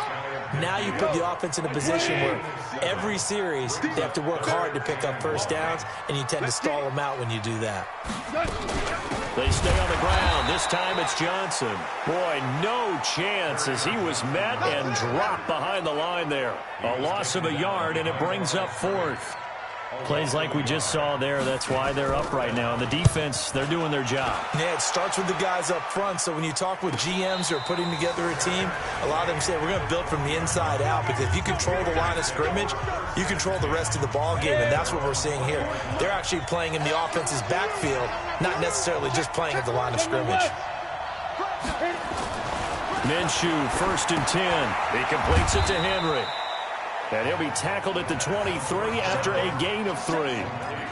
now you put the offense in a position where every series they have to work hard to pick up first downs, and you tend to stall them out when you do that. They stay on the ground. This time it's Johnson. Boy, no chance as he was met and dropped behind the line there. A loss of a yard, and it brings up 4th. Plays like we just saw there, that's why they're up right now. And the defense, they're doing their job. Yeah, it starts with the guys up front. So when you talk with GMs who are putting together a team, a lot of them say, we're going to build from the inside out. Because if you control the line of scrimmage, you control the rest of the ball game. And that's what we're seeing here. They're actually playing in the offense's backfield, not necessarily just playing at the line of scrimmage. Minshew, 1st and 10. He completes it to Henry. And he'll be tackled at the 23 after a gain of 3.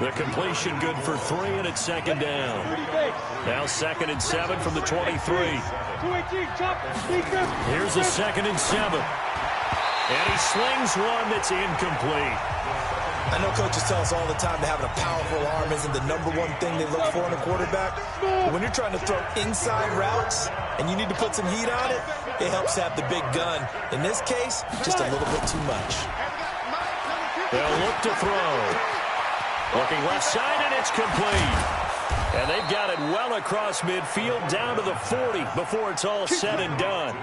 The completion good for 3, and it's second down. Now 2nd and 7 from the 23. Here's a 2nd and 7. And he slings one that's incomplete. I know coaches tell us all the time that having a powerful arm isn't the number one thing they look for in a quarterback. But when you're trying to throw inside routes and you need to put some heat on it, it helps have the big gun. In this case, just a little bit too much. They'll look to throw. Looking left side, and it's complete. And they've got it well across midfield, down to the 40 before it's all said and done.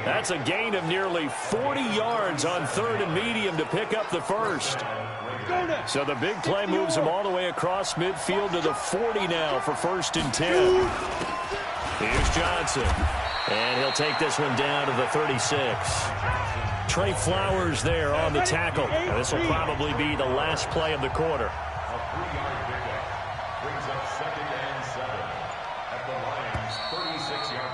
That's a gain of nearly 40 yards on 3rd and medium to pick up the first. So the big play moves him all the way across midfield to the 40 now for 1st and 10. Here's Johnson. And he'll take this one down to the 36. Trey Flowers there on the tackle. And this will probably be the last play of the quarter. A 3-yard pickup brings up 2nd and 7 at the Lions' 36-yard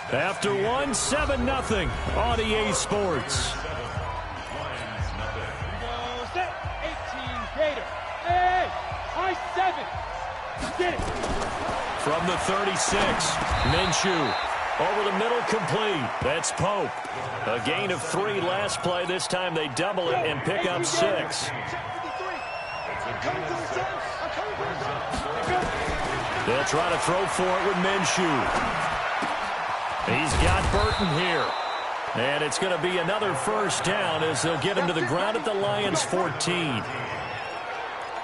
line. After 1, 7-0 on EA Sports. From the 36, Minshew over the middle, complete. That's Pope. A gain of 3 last play. This time they double it and pick up 6. They'll try to throw for it with Minshew. He's got Burton here. And it's going to be another first down as they'll get him to the ground at the Lions' 14.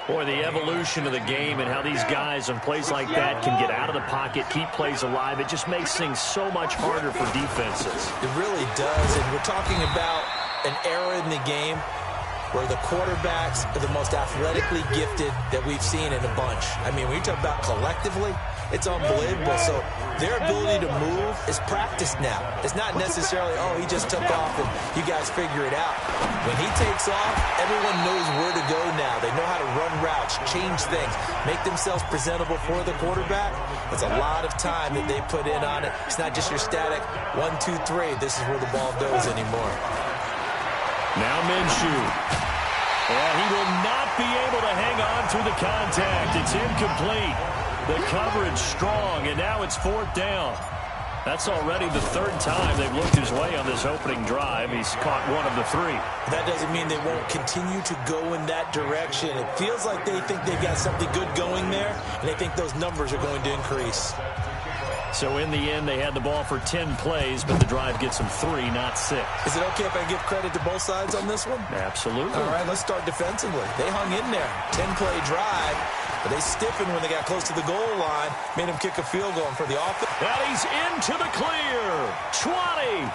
Boy, the evolution of the game and how these guys on plays like that can get out of the pocket, keep plays alive, it just makes things so much harder for defenses. It really does, and we're talking about an era in the game where the quarterbacks are the most athletically gifted that we've seen in a bunch. I mean, when you talk about collectively, it's unbelievable. So their ability to move is practiced now. It's not necessarily, oh, he just took off and you guys figure it out. When he takes off, everyone knows where to go now. They know how to run routes, change things, make themselves presentable for the quarterback. It's a lot of time that they put in on it. It's not just your static 1, 2, 3. This is where the ball goes anymore. Now Minshew. And he will not be able to hang on through the contact. It's incomplete. The coverage strong, and now it's 4th down. That's already the 3rd time they've looked his way on this opening drive. He's caught 1 of the 3. That doesn't mean they won't continue to go in that direction. It feels like they think they've got something good going there, and they think those numbers are going to increase. So in the end, they had the ball for 10 plays, but the drive gets them 3, not 6. Is it okay if I give credit to both sides on this one? Absolutely. All right, let's start defensively. They hung in there. 10-play drive, but they stiffened when they got close to the goal line, made him kick a field goal for the offense. And he's into the clear. 20.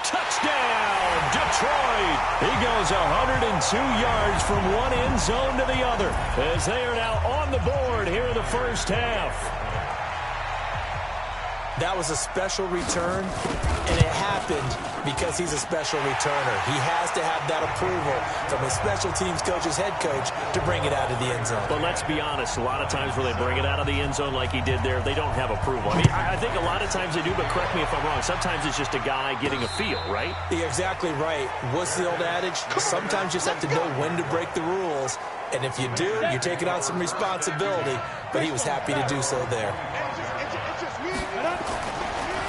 Touchdown, Detroit. He goes 102 yards from one end zone to the other as they are now on the board here in the first half. That was a special return, and it happened because he's a special returner. He has to have that approval from his special teams coach's head coach to bring it out of the end zone. But let's be honest, a lot of times when they bring it out of the end zone like he did there, they don't have approval. I mean, I think a lot of times they do, but correct me if I'm wrong. Sometimes it's just a guy getting a feel, right? You're exactly right. What's the old adage? Sometimes you just have to know when to break the rules, and if you do, you're taking on some responsibility, but he was happy to do so there.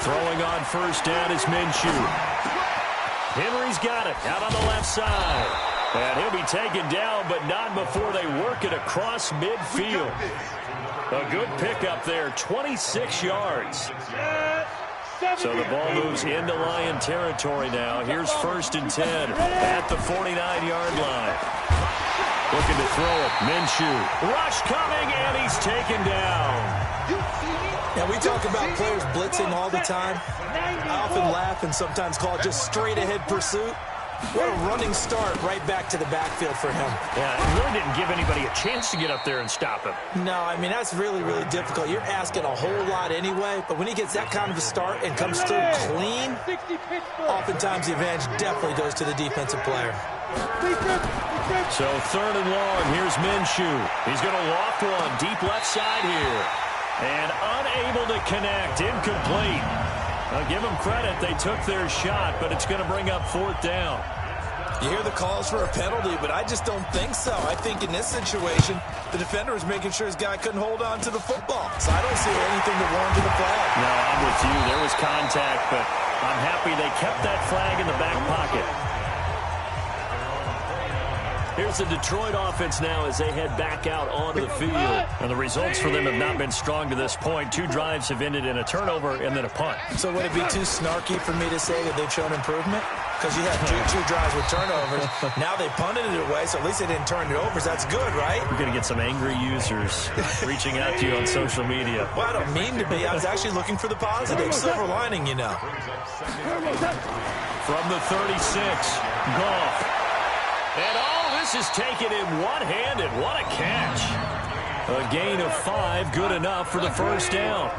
Throwing on first down is Minshew. Henry's got it out on the left side. And he'll be taken down, but not before they work it across midfield. A good pickup there, 26 yards. So the ball moves into Lion territory now. Here's 1st and 10 at the 49-yard line. Looking to throw it. Minshew. Rush coming, and he's taken down. Now, we talk about players blitzing all the time. I often laugh and sometimes call it just straight-ahead pursuit. What a running start right back to the backfield for him. Yeah, it really didn't give anybody a chance to get up there and stop him. No, I mean, that's really, really difficult. You're asking a whole lot anyway, but when he gets that kind of a start and comes through clean, oftentimes the advantage definitely goes to the defensive player. So 3rd and long, here's Minshew. He's going to loft one deep left side here. And unable to connect, incomplete. I'll give them credit, they took their shot, but it's going to bring up 4th down. You hear the calls for a penalty, but I just don't think so. I think in this situation, the defender was making sure his guy couldn't hold on to the football. So I don't see anything to warrant the flag. No, I'm with you. There was contact, but I'm happy they kept that flag in the back pocket. Here's the Detroit offense now as they head back out onto the field. And the results for them have not been strong to this point. 2 drives have ended in a turnover and then a punt. So would it be too snarky for me to say that they've shown improvement? Because you had two drives with turnovers. Now they punted it away, so at least they didn't turn it over. So that's good, right? We're going to get some angry users reaching out to you on social media. Well, I don't mean to be. I was actually looking for the positive. Silver lining, you know. From the 36, Goff. And all this is taken in one-handed. What a catch. A gain of 5, good enough for the first down.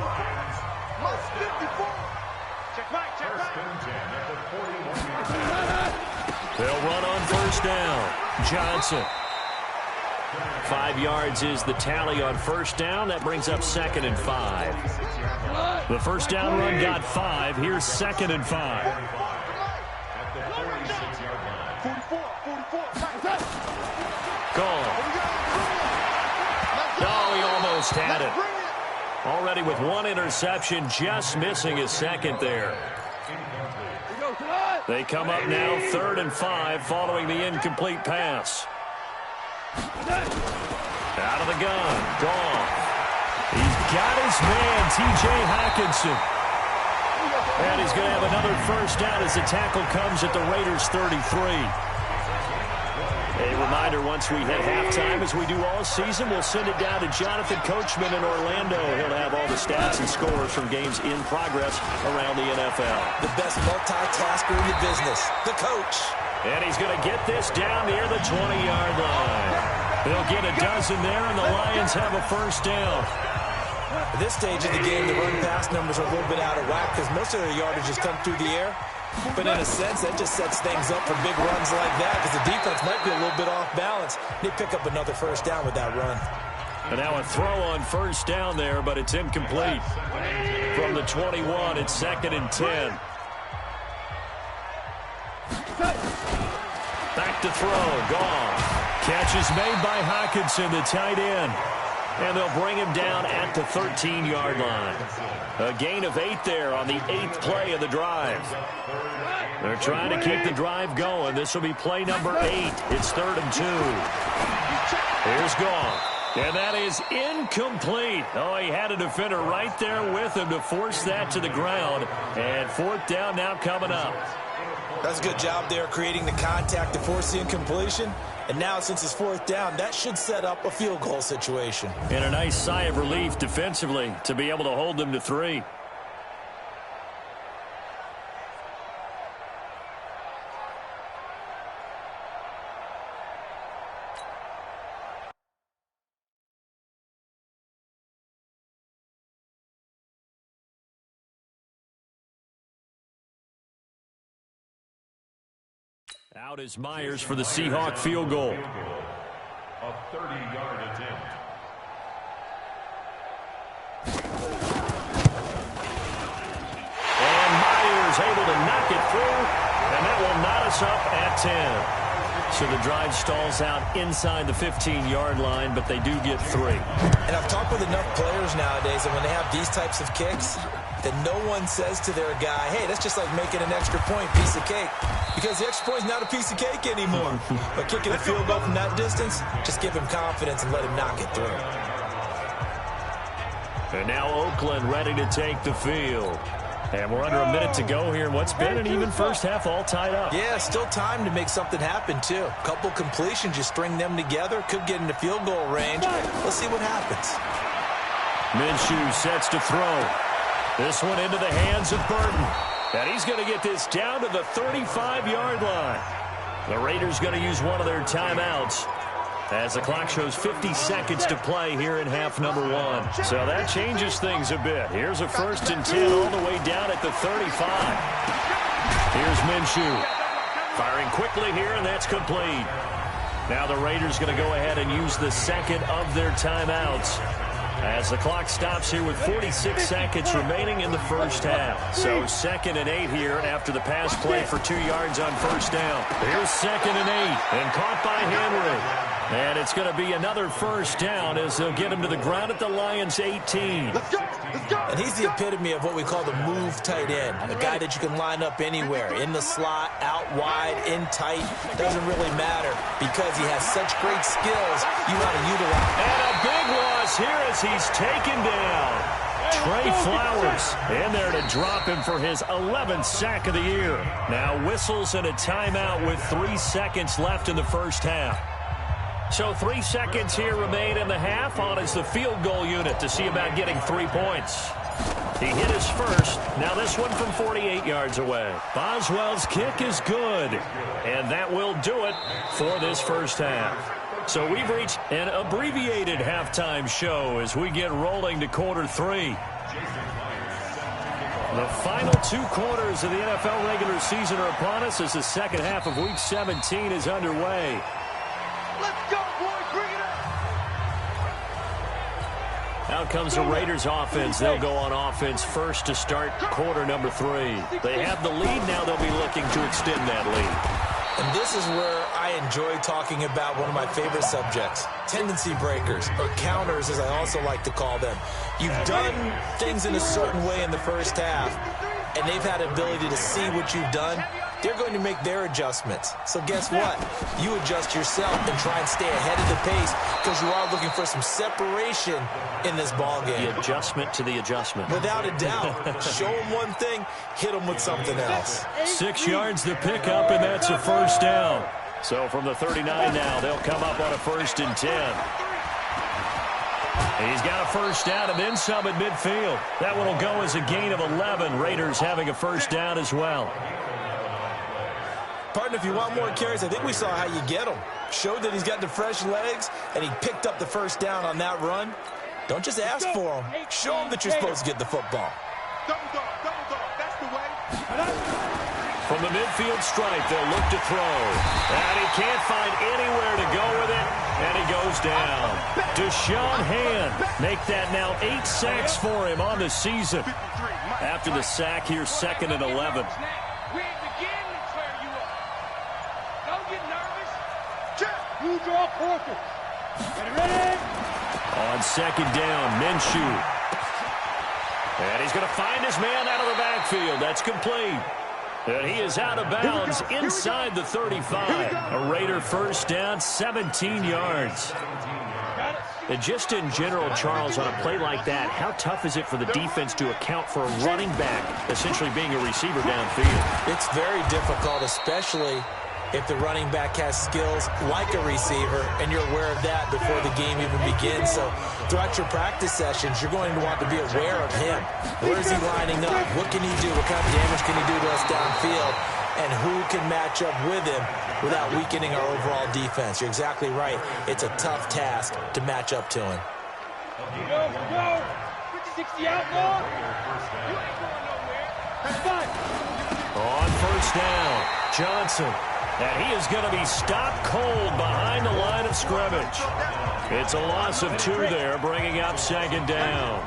They'll run on first down. Johnson. 5 yards is the tally on first down. That brings up 2nd and 5. The first down run got 5. Here's 2nd and 5. Gone. Oh, he almost had it. Already with 1 interception, just missing his 2nd there. They come up now 3rd and 5 following the incomplete pass. Out of the gun. Gone. He's got his man, T.J. Hockenson. And he's going to have another first down as the tackle comes at the Raiders' 33. A reminder, once we hit halftime, as we do all season, we'll send it down to Jonathan Coachman in Orlando. He'll have all the stats and scores from games in progress around the NFL. The best multitasker in the business, the coach. And he's going to get this down near the 20-yard line. They'll get a dozen there, and the Lions have a first down. At this stage of the game, the run-pass numbers are a little bit out of whack because most of their yardage has come through the air. But in a sense, that just sets things up for big runs like that because the defense might be a little bit off balance. They pick up another first down with that run. And now a throw on first down there, but it's incomplete. From the 21, it's 2nd and 10. Back to throw, gone. Catch is made by Hockenson, the tight end. And they'll bring him down at the 13-yard line. A gain of 8 there on the 8th play of the drive. They're trying to keep the drive going. This will be play number 8. It's 3rd and 2. Here's Goff. And that is incomplete. Oh, he had a defender right there with him to force that to the ground. And fourth down now coming up. That's a good job there creating the contact to force the incompletion. And now since it's fourth down, that should set up a field goal situation. And a nice sigh of relief defensively to be able to hold them to 3. Out is Myers for the Seahawk field goal. A 30-yard attempt. And Myers able to knock it through, and that will knot us up at 10. So the drive stalls out inside the 15-yard line, but they do get 3. And I've talked with enough players nowadays that when they have these types of kicks, that no one says to their guy, hey, that's just like making an extra point, piece of cake. Because the extra point is not a piece of cake anymore. But kicking a field goal from that distance, just give him confidence and let him knock it through. And now Oakland ready to take the field. And we're under a minute to go here in what's been an even first half, all tied up. Yeah, still time to make something happen, too. A couple completions, you string them together, could get into field goal range. Let's see what happens. Minshew sets to throw. This one into the hands of Burton. And he's going to get this down to the 35-yard line. The Raiders going to use one of their timeouts as the clock shows 50 seconds to play here in half number 1. So that changes things a bit. Here's a 1st and 10 all the way down at the 35. Here's Minshew. Firing quickly here, and that's complete. Now the Raiders going to go ahead and use the second of their timeouts as the clock stops here with 46 seconds remaining in the first half. So 2nd and 8 here after the pass play for 2 yards on first down. Here's 2nd and 8, and caught by Henry. And it's going to be another first down as they'll get him to the ground at the Lions' 18. Let's go. Let's go. And he's the epitome of what we call the move tight end, a guy that you can line up anywhere, in the slot, out wide, in tight. Doesn't really matter because he has such great skills you want to utilize. And a big loss here as he's taken down. Trey Flowers in there to drop him for his 11th sack of the year. Now whistles and a timeout with 3 seconds left in the first half. So 3 seconds here remain in the half. On is the field goal unit to see about getting 3 points. He hit his first. Now this one from 48 yards away. Boswell's kick is good. And that will do it for this first half. So we've reached an abbreviated halftime show as we get rolling to quarter 3. The final 2 quarters of the NFL regular season are upon us as the second half of Week 17 is underway. Let's go, boys. Bring it up. Out comes the Raiders offense. They'll go on offense first to start quarter number 3. They have the lead. Now they'll be looking to extend that lead. And this is where I enjoy talking about one of my favorite subjects, tendency breakers, or counters as I also like to call them. You've done things in a certain way in the first half, and they've had the ability to see what you've done. They're going to make their adjustments. So guess what? You adjust yourself and try and stay ahead of the pace because you are looking for some separation in this ballgame. The adjustment to the adjustment. Without a doubt. Show them one thing, hit them with something else. 6 yards the pickup, and that's a first down. So from the 39 now, they'll come up on a 1st and 10. He's got a first down and then some at midfield. That one will go as a gain of 11. Raiders having a first down as well. Partner, if you want more carries, I think we saw how you get them. Showed that he's got the fresh legs, and he picked up the first down on that run. Don't just ask for them. Show them that you're supposed to get the football. Double dog. That's the way. From the midfield stripe, they'll look to throw. And he can't find anywhere to go with it, and he goes down. Deshaun Hand make that now 8 sacks for him on the season. After the sack here, 2nd and 11. You draw focus. Ready? On 2nd down, Minshew. And he's going to find his man out of the backfield. That's complete. And he is out of bounds inside the 35. A Raider first down, 17 yards. Got it. And just in general, Charles, on a play like that, how tough is it for the defense to account for a running back essentially being a receiver downfield? It's very difficult, especially if the running back has skills like a receiver, and you're aware of that before the game even begins. So throughout your practice sessions, you're going to want to be aware of him. Where is he lining up? What can he do? What kind of damage can he do to us downfield? And who can match up with him without weakening our overall defense? You're exactly right. It's a tough task to match up to him. Go, go! 50-60 out, Lord! You ain't going nowhere. That's fine. On first down, Johnson. And he is going to be stopped cold behind the line of scrimmage. It's a loss of 2 there, bringing up second down.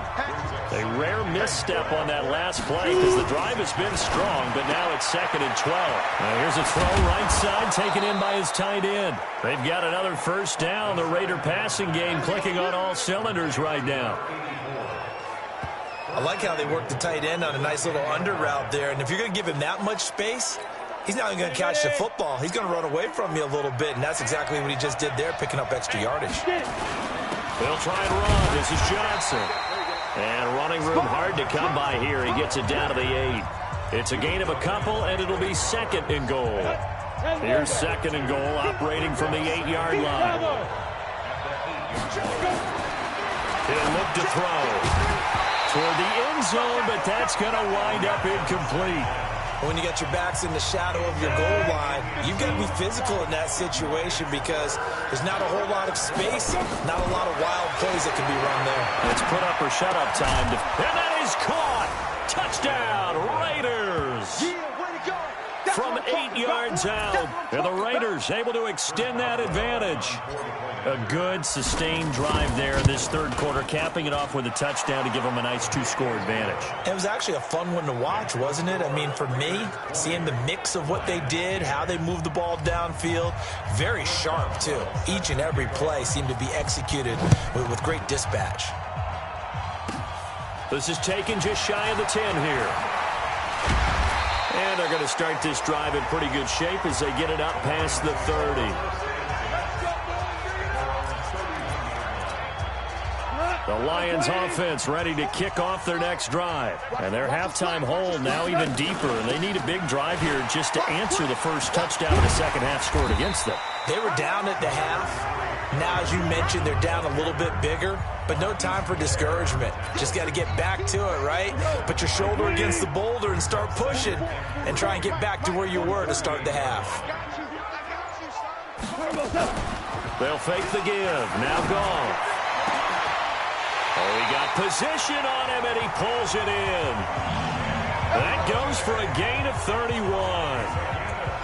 A rare misstep on that last play because the drive has been strong, but now it's 2nd and 12. Now here's a throw right side taken in by his tight end. They've got another first down. The Raider passing game clicking on all cylinders right now. I like how they work the tight end on a nice little under route there. And if you're going to give him that much space, he's not even going to catch the football. He's going to run away from you a little bit, and that's exactly what he just did there, picking up extra yardage. They'll try and run. This is Johnson. And running room hard to come by here. He gets it down to the 8. It's a gain of a couple, and it'll be 2nd and goal. Here's 2nd and goal, operating from the 8-yard line. He'll look to throw toward the end zone, but that's going to wind up incomplete. When you got your backs in the shadow of your goal line, you've got to be physical in that situation because there's not a whole lot of space, not a lot of wild plays that can be run there. It's put up or shut up time. And that is caught. Touchdown, Raiders. From 8 yards out. And the Raiders able to extend that advantage. A good, sustained drive there this third quarter, capping it off with a touchdown to give them a nice 2-score advantage. It was actually a fun one to watch, wasn't it? I mean, for me, seeing the mix of what they did, how they moved the ball downfield, very sharp, too. Each and every play seemed to be executed with great dispatch. This is taken just shy of the 10 here. And they're going to start this drive in pretty good shape as they get it up past the 30. The Lions offense ready to kick off their next drive. And their halftime hole now even deeper. And they need a big drive here just to answer the first touchdown of the second half scored against them. They were down at the half. Now, as you mentioned, they're down a little bit bigger, but no time for discouragement. Just got to get back to it, right? Put your shoulder against the boulder and start pushing and try and get back to where you were to start the half. They'll fake the give. Now gone. Oh, he got position on him, and he pulls it in. That goes for a gain of 31.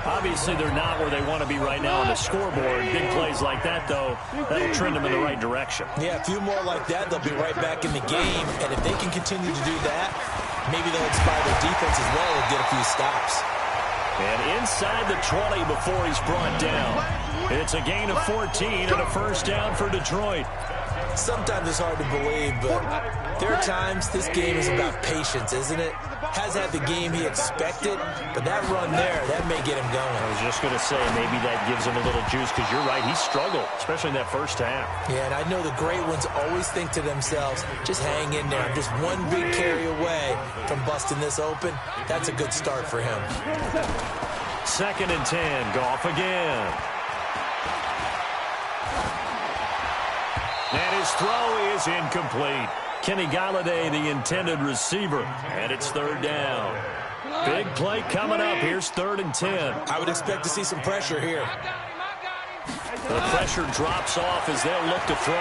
Obviously, they're not where they want to be right now on the scoreboard. Big plays like that, though, that'll trend them in the right direction. Yeah, a few more like that, they'll be right back in the game. And if they can continue to do that, maybe they'll inspire their defense as well and get a few stops. And inside the 20 before he's brought down. It's a gain of 14 and a first down for Detroit. Sometimes it's hard to believe, but there are times this game is about patience, isn't it? Has had the game he expected, but that run there, that may get him going. I was just going to say, maybe that gives him a little juice, because you're right, he struggled, especially in that first half. Yeah, and I know the great ones always think to themselves, just hang in there. I'm just one big carry away from busting this open. That's a good start for him. 2nd and 10, Goff again. And his throw is incomplete. Kenny Golladay, the intended receiver, and it's 3rd down. Big play coming up. Here's 3rd and 10. I would expect to see some pressure here. The pressure drops off as they'll look to throw.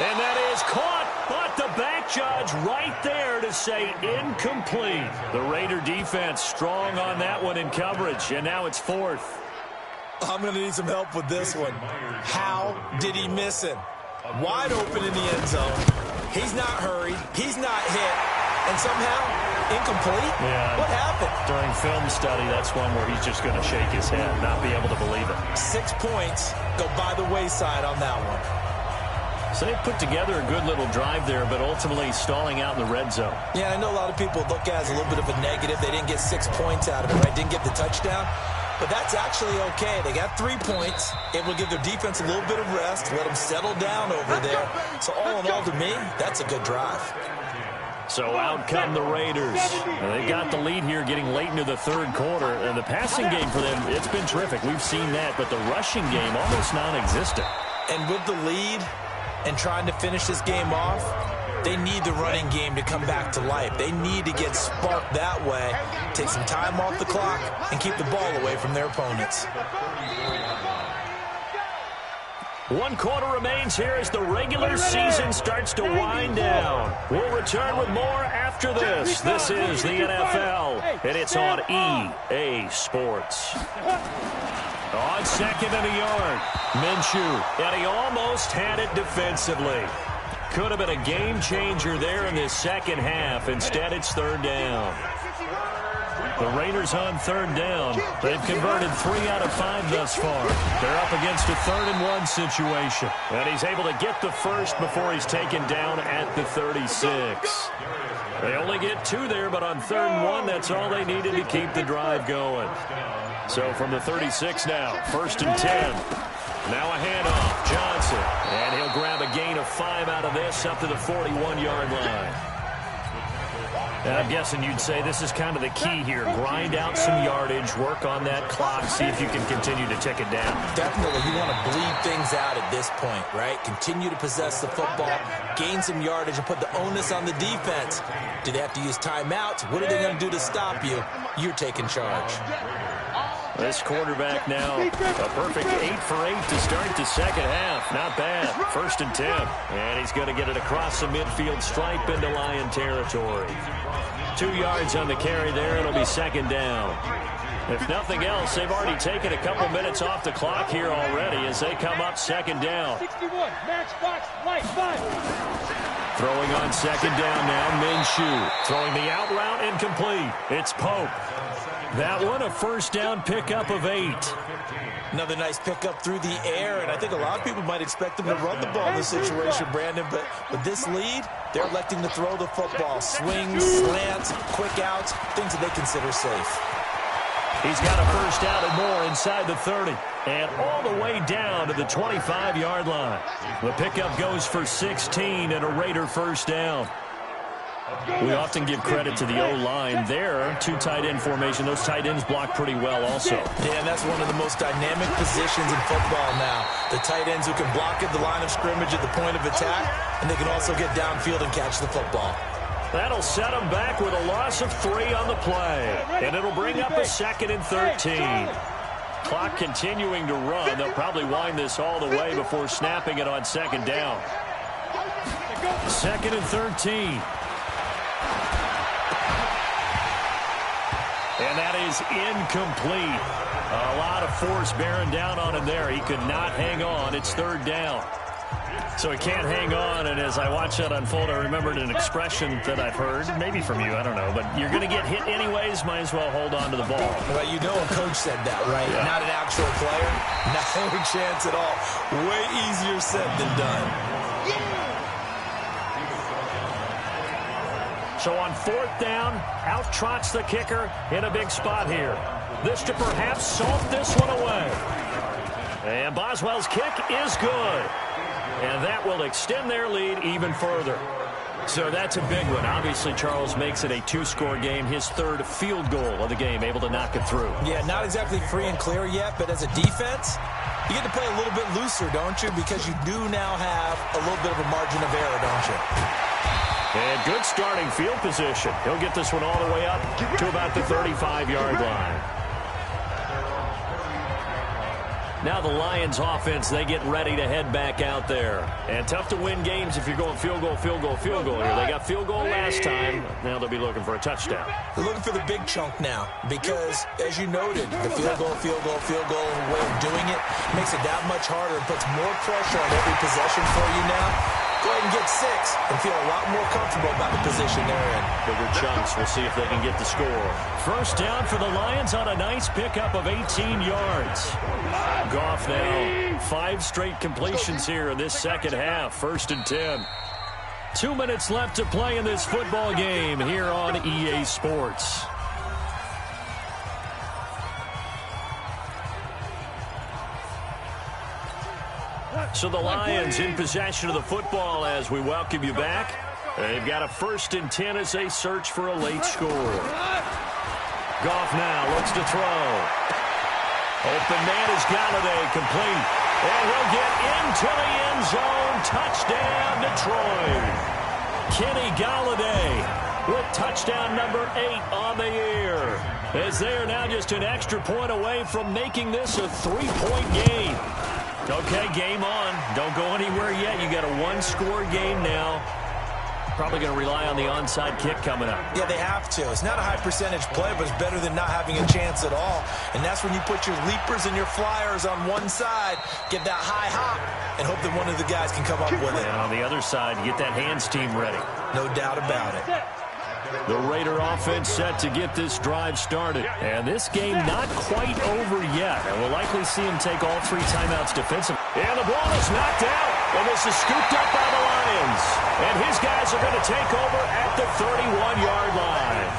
And that is caught, but the back judge right there to say incomplete. The Raider defense strong on that one in coverage, and now it's 4th. I'm going to need some help with this one. How did he miss him? Wide open in the end zone. He's not hurried. He's not hit. And somehow, incomplete? Yeah. What happened? During film study, that's one where he's just going to shake his head, not be able to believe it. 6 points go by the wayside on that one. So they put together a good little drive there, but ultimately stalling out in the red zone. Yeah, I know a lot of people look at it as a little bit of a negative. They didn't get 6 points out of it, right? Didn't get the touchdown. but that's actually okay. They got 3 points, able to give their defense a little bit of rest, let them settle down over there. So all in all, to me, that's a good drive. So out come the Raiders. They've got the lead here getting late into the third quarter. And the passing game for them, it's been terrific. We've seen that, but the rushing game almost non-existent. And with the lead and trying to finish this game off, they need the running game to come back to life. They need to get sparked that way, take some time off the clock, and keep the ball away from their opponents. 1 quarter remains here as the regular season starts to wind down. We'll return with more after this. This is the NFL, and it's on EA Sports. On second and a yard, Minshew, and he almost had it defensively. Could have been a game changer there in this second half. Instead, it's third down. The Raiders on third down. They've converted 3 out of 5 thus far. They're up against a 3rd-and-1 situation. And he's able to get the first before he's taken down at the 36. They only get 2 there, but on 3rd and 1, that's all they needed to keep the drive going. So from the 36 now, 1st and 10. Now a handoff, Johnson. And he'll grab a gain of 5 out of this up to the 41-yard line. And I'm guessing you'd say this is kind of the key here. Grind out some yardage, work on that clock, see if you can continue to tick it down. Definitely, you want to bleed things out at this point, right? Continue to possess the football, gain some yardage, and put the onus on the defense. Do they have to use timeouts? What are they going to do to stop you? You're taking charge. This quarterback now, a perfect 8 for 8 to start the second half. Not bad. 1st and 10. And he's going to get it across the midfield stripe into Lion territory. 2 yards on the carry there. It'll be 2nd down. If nothing else, they've already taken a couple minutes off the clock here already as they come up 2nd down. 61, match box, light, 5. Throwing on 2nd down now, Minshew. Throwing the out route incomplete. It's Pope. That one, a 1st down pickup of 8. Another nice pickup through the air, and I think a lot of people might expect them to run the ball in this situation, Brandon, but with this lead, they're electing to throw the football. Swings, slants, quick outs, things that they consider safe. He's got a 1st down and more inside the 30, and all the way down to the 25-yard line. The pickup goes for 16 and a Raider 1st down. We often give credit to the O-line there. 2 tight end formation. Those tight ends block pretty well also. Yeah, and that's one of the most dynamic positions in football now. The tight ends who can block at the line of scrimmage at the point of attack, and they can also get downfield and catch the football. That'll set them back with a loss of 3 on the play. And it'll bring up a 2nd and 13. Clock continuing to run. They'll probably wind this all the way before snapping it on 2nd down. 2nd and 13. And that is incomplete. A lot of force bearing down on him there. He could not hang on. It's 3rd down. So he can't hang on, and as I watch that unfold, I remembered an expression that I've heard, maybe from you, I don't know, but you're going to get hit anyways, might as well hold on to the ball. Well, you know a coach said that, right? Yeah. Not an actual player. No chance at all. Way easier said than done. So on 4th down, out trots the kicker in a big spot here. This to perhaps salt this one away. And Boswell's kick is good. And that will extend their lead even further. So that's a big one. Obviously, Charles makes it a 2-score game. His 3rd field goal of the game, able to knock it through. Yeah, not exactly free and clear yet, but as a defense, you get to play a little bit looser, don't you? Because you do now have a little bit of a margin of error, don't you? And good starting field position. He'll get this one all the way up to about the 35-yard line. Now the Lions offense, they get ready to head back out there. And tough to win games if you're going field goal, field goal, field goal here. They got field goal last time. Now they'll be looking for a touchdown. They're looking for the big chunk now because, as you noted, the field goal way of doing it makes it that much harder and puts more pressure on every possession for you now. Go ahead and get 6 and feel a lot more comfortable about the position they're in. Bigger chunks. We'll see if they can get the score. 1st down for the Lions on a nice pickup of 18 yards. Goff now 5 straight completions here in this second half. 1st and 10. 2 minutes left to play in this football game here on EA Sports. So the Lions in possession of the football as we welcome you back. They've got a 1st and 10 as they search for a late score. Goff now looks to throw. Open man is Galladay, complete. And he'll get into the end zone. Touchdown, Detroit. Kenny Galladay with touchdown number 8 on the year. As they are now just an extra point away from making this a 3-point game. Okay, game on. Don't go anywhere yet. You got a 1-score game now. Probably going to rely on the onside kick coming up. Yeah, they have to. It's not a high percentage play, but it's better than not having a chance at all. And that's when you put your leapers and your flyers on one side, get that high hop, and hope that one of the guys can come up with it. And on the other side, get that hands team ready. No doubt about it. The Raider offense set to get this drive started. And this game not quite over yet. And we'll likely see him take all 3 timeouts defensively. And the ball is knocked out. And this is scooped up by the Lions. And his guys are going to take over at the 31-yard line.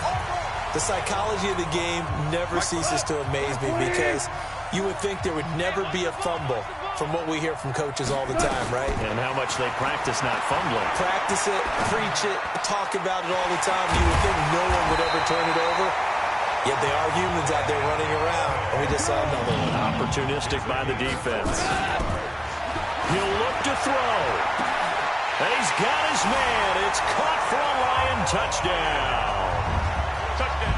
The psychology of the game never ceases to amaze me because you would think there would never be a fumble from what we hear from coaches all the time, right? And how much they practice not fumbling. Practice it, preach it, talk about it all the time. You would think no one would ever turn it over. Yet they are humans out there running around, and we just saw another one. Opportunistic by the defense. He'll look to throw. And he's got his man. It's caught for a Lion touchdown.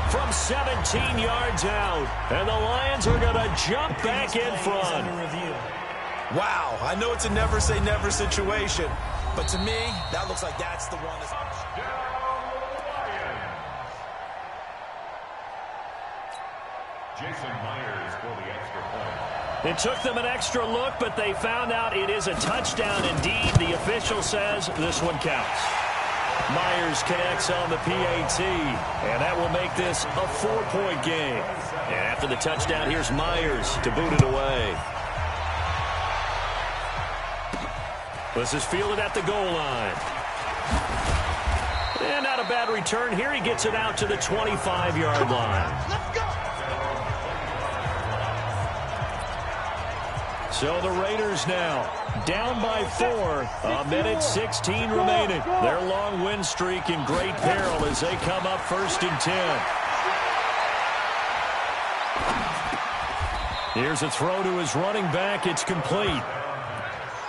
From 17 yards out. And the Lions are going to jump back in front. Wow, I know it's a never say never situation, but to me, that looks like that's the one that's... Jason Myers for the extra point. It took them an extra look, but they found out it is a touchdown indeed. The official says this one counts. Myers connects on the PAT, and that will make this a 4-point game. And after the touchdown, here's Myers to boot it away. This is fielded at the goal line. And not a bad return here. He gets it out to the 25-yard line. Let's go. So the Raiders now down by 4. A minute 16 remaining. Their long win streak in great peril as they come up 1st and 10. Here's a throw to his running back. It's complete.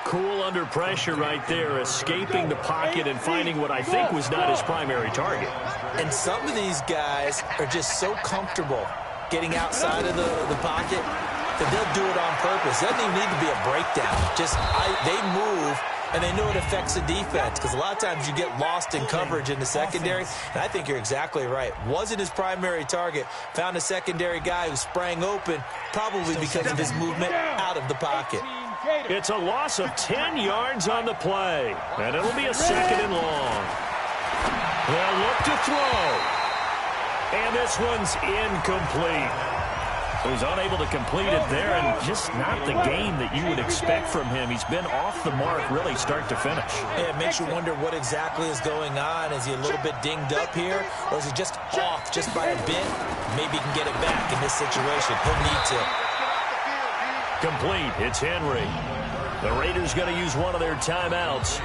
Cool under pressure right there, escaping the pocket and finding what I think was not his primary target. And some of these guys are just so comfortable getting outside of the pocket that they'll do it on purpose. It doesn't even need to be a breakdown. They move, and they know it affects the defense because a lot of times you get lost in coverage in the secondary, and I think you're exactly right. Wasn't his primary target. Found a secondary guy who sprang open, probably because of his movement out of the pocket. It's a loss of 10 yards on the play, and it'll be a 2nd and long. They'll look to throw, and this one's incomplete. He's unable to complete it there, and just not the game that you would expect from him. He's been off the mark really start to finish. Yeah, it makes you wonder what exactly is going on. Is he a little bit dinged up here, or is he just off just by a bit? Maybe he can get it back in this situation. He'll need to. Complete. It's Henry. The Raiders going to use one of their timeouts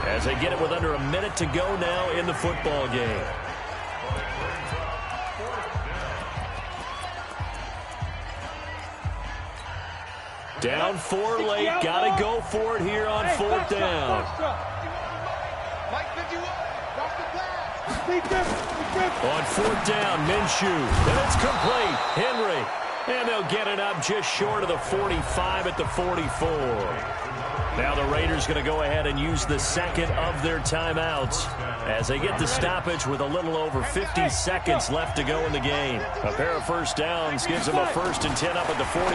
as they get it with under a minute to go now in the football game. Down 4 late. Got to go for it here on 4th down. On 4th down, Minshew. And it's complete. Henry. And they'll get it up just short of the 45 at the 44. Now the Raiders going to go ahead and use the 2nd of their timeouts as they get the stoppage with a little over 50 seconds left to go in the game. A pair of 1st downs gives them a 1st and 10 up at the 44.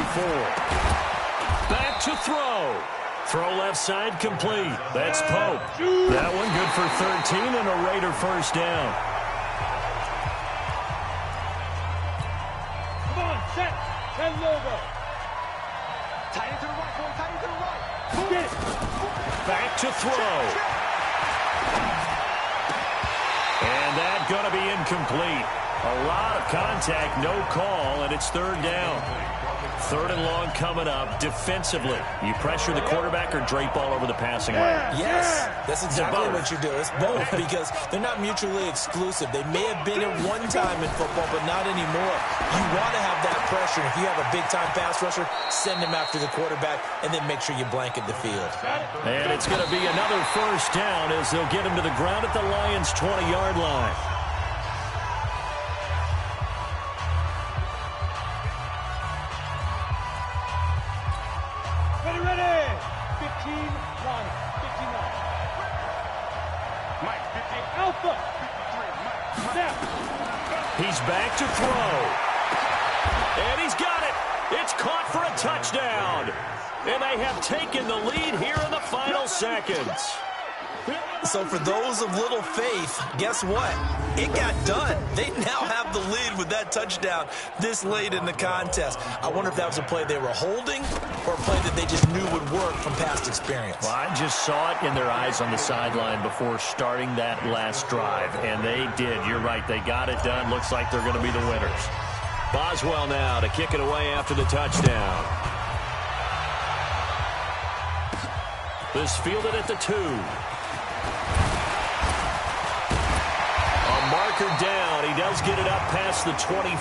Back to throw. Throw left side complete. That's Pope. That one good for 13 and a Raider 1st down. Come on, set. 10 logo. Tight to the right, boy. Tight to the right. Get it. Back to throw. And that's going to be incomplete. A lot of contact, no call, and it's 3rd down. 3rd and long coming up. Defensively, you pressure the quarterback or drape all over the passing lane? Yes, that's exactly what you do. It's both because they're not mutually exclusive. They may have been at one time in football, but not anymore. You want to have that pressure. If you have a big-time pass rusher, send him after the quarterback, and then make sure you blanket the field. And it's going to be another first down as they'll get him to the ground at the Lions' 20-yard line. Ready. 15, 1, 59. Mike, 58, Alpha. 53, Mike. Snap. He's back to throw. And he's got it. It's caught for a touchdown. And they have taken the lead here in the final seconds. So for those of little faith, guess what? It got done. They now have the lead with that touchdown this late in the contest. I wonder if that was a play they were holding or a play that they just knew would work from past experience. Well, I just saw it in their eyes on the sideline before starting that last drive, and they did. You're right. They got it done. Looks like they're going to be the winners. Boswell now to kick it away after the touchdown. This fielded at the 2. Marker down. He does get it up past the 25.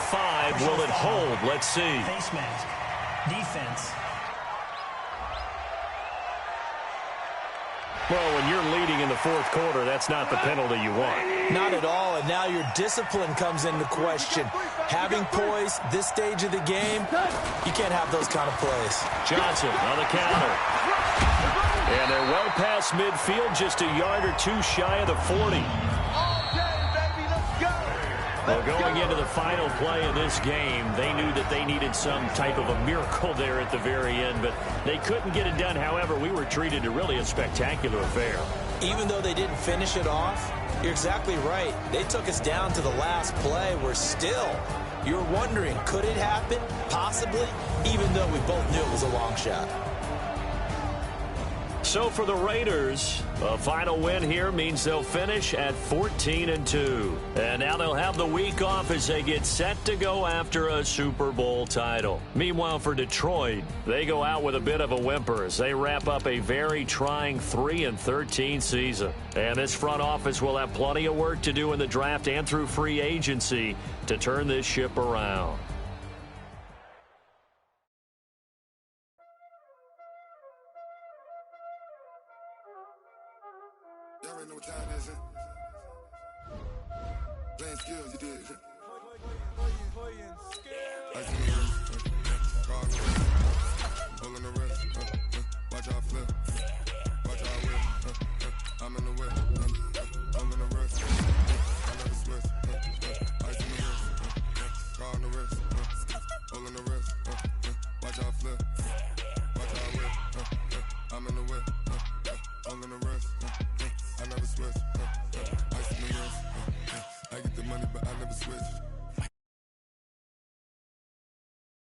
Will it hold? Let's see. Face mask. Defense. Well, when you're leading in the 4th quarter, that's not the penalty you want. Not at all, and now your discipline comes into question. Having poise this stage of the game, you can't have those kind of plays. Johnson on the counter. And they're well past midfield, just a yard or 2 shy of the 40. Well, going into the final play of this game, they knew that they needed some type of a miracle there at the very end, but they couldn't get it done. However, we were treated to really a spectacular affair. Even though they didn't finish it off, you're exactly right. They took us down to the last play. We're still, you're wondering, could it happen? Possibly, even though we both knew it was a long shot. So for the Raiders, a final win here means they'll finish at 14-2. And now they'll have the week off as they get set to go after a Super Bowl title. Meanwhile, for Detroit, they go out with a bit of a whimper as they wrap up a very trying 3-13 season. And this front office will have plenty of work to do in the draft and through free agency to turn this ship around. Y'all already know what time it is, playing skills, you did. Ice in the wrist, car in the wrist, hole in the wrist, watch out flip, watch out whip, I'm in the whip, I'm in the wrist, I never switch, ice in the wrist, car in the wrist, hole in the wrist, watch out flip, watch out whip, I'm in the whip, hole in the wrist.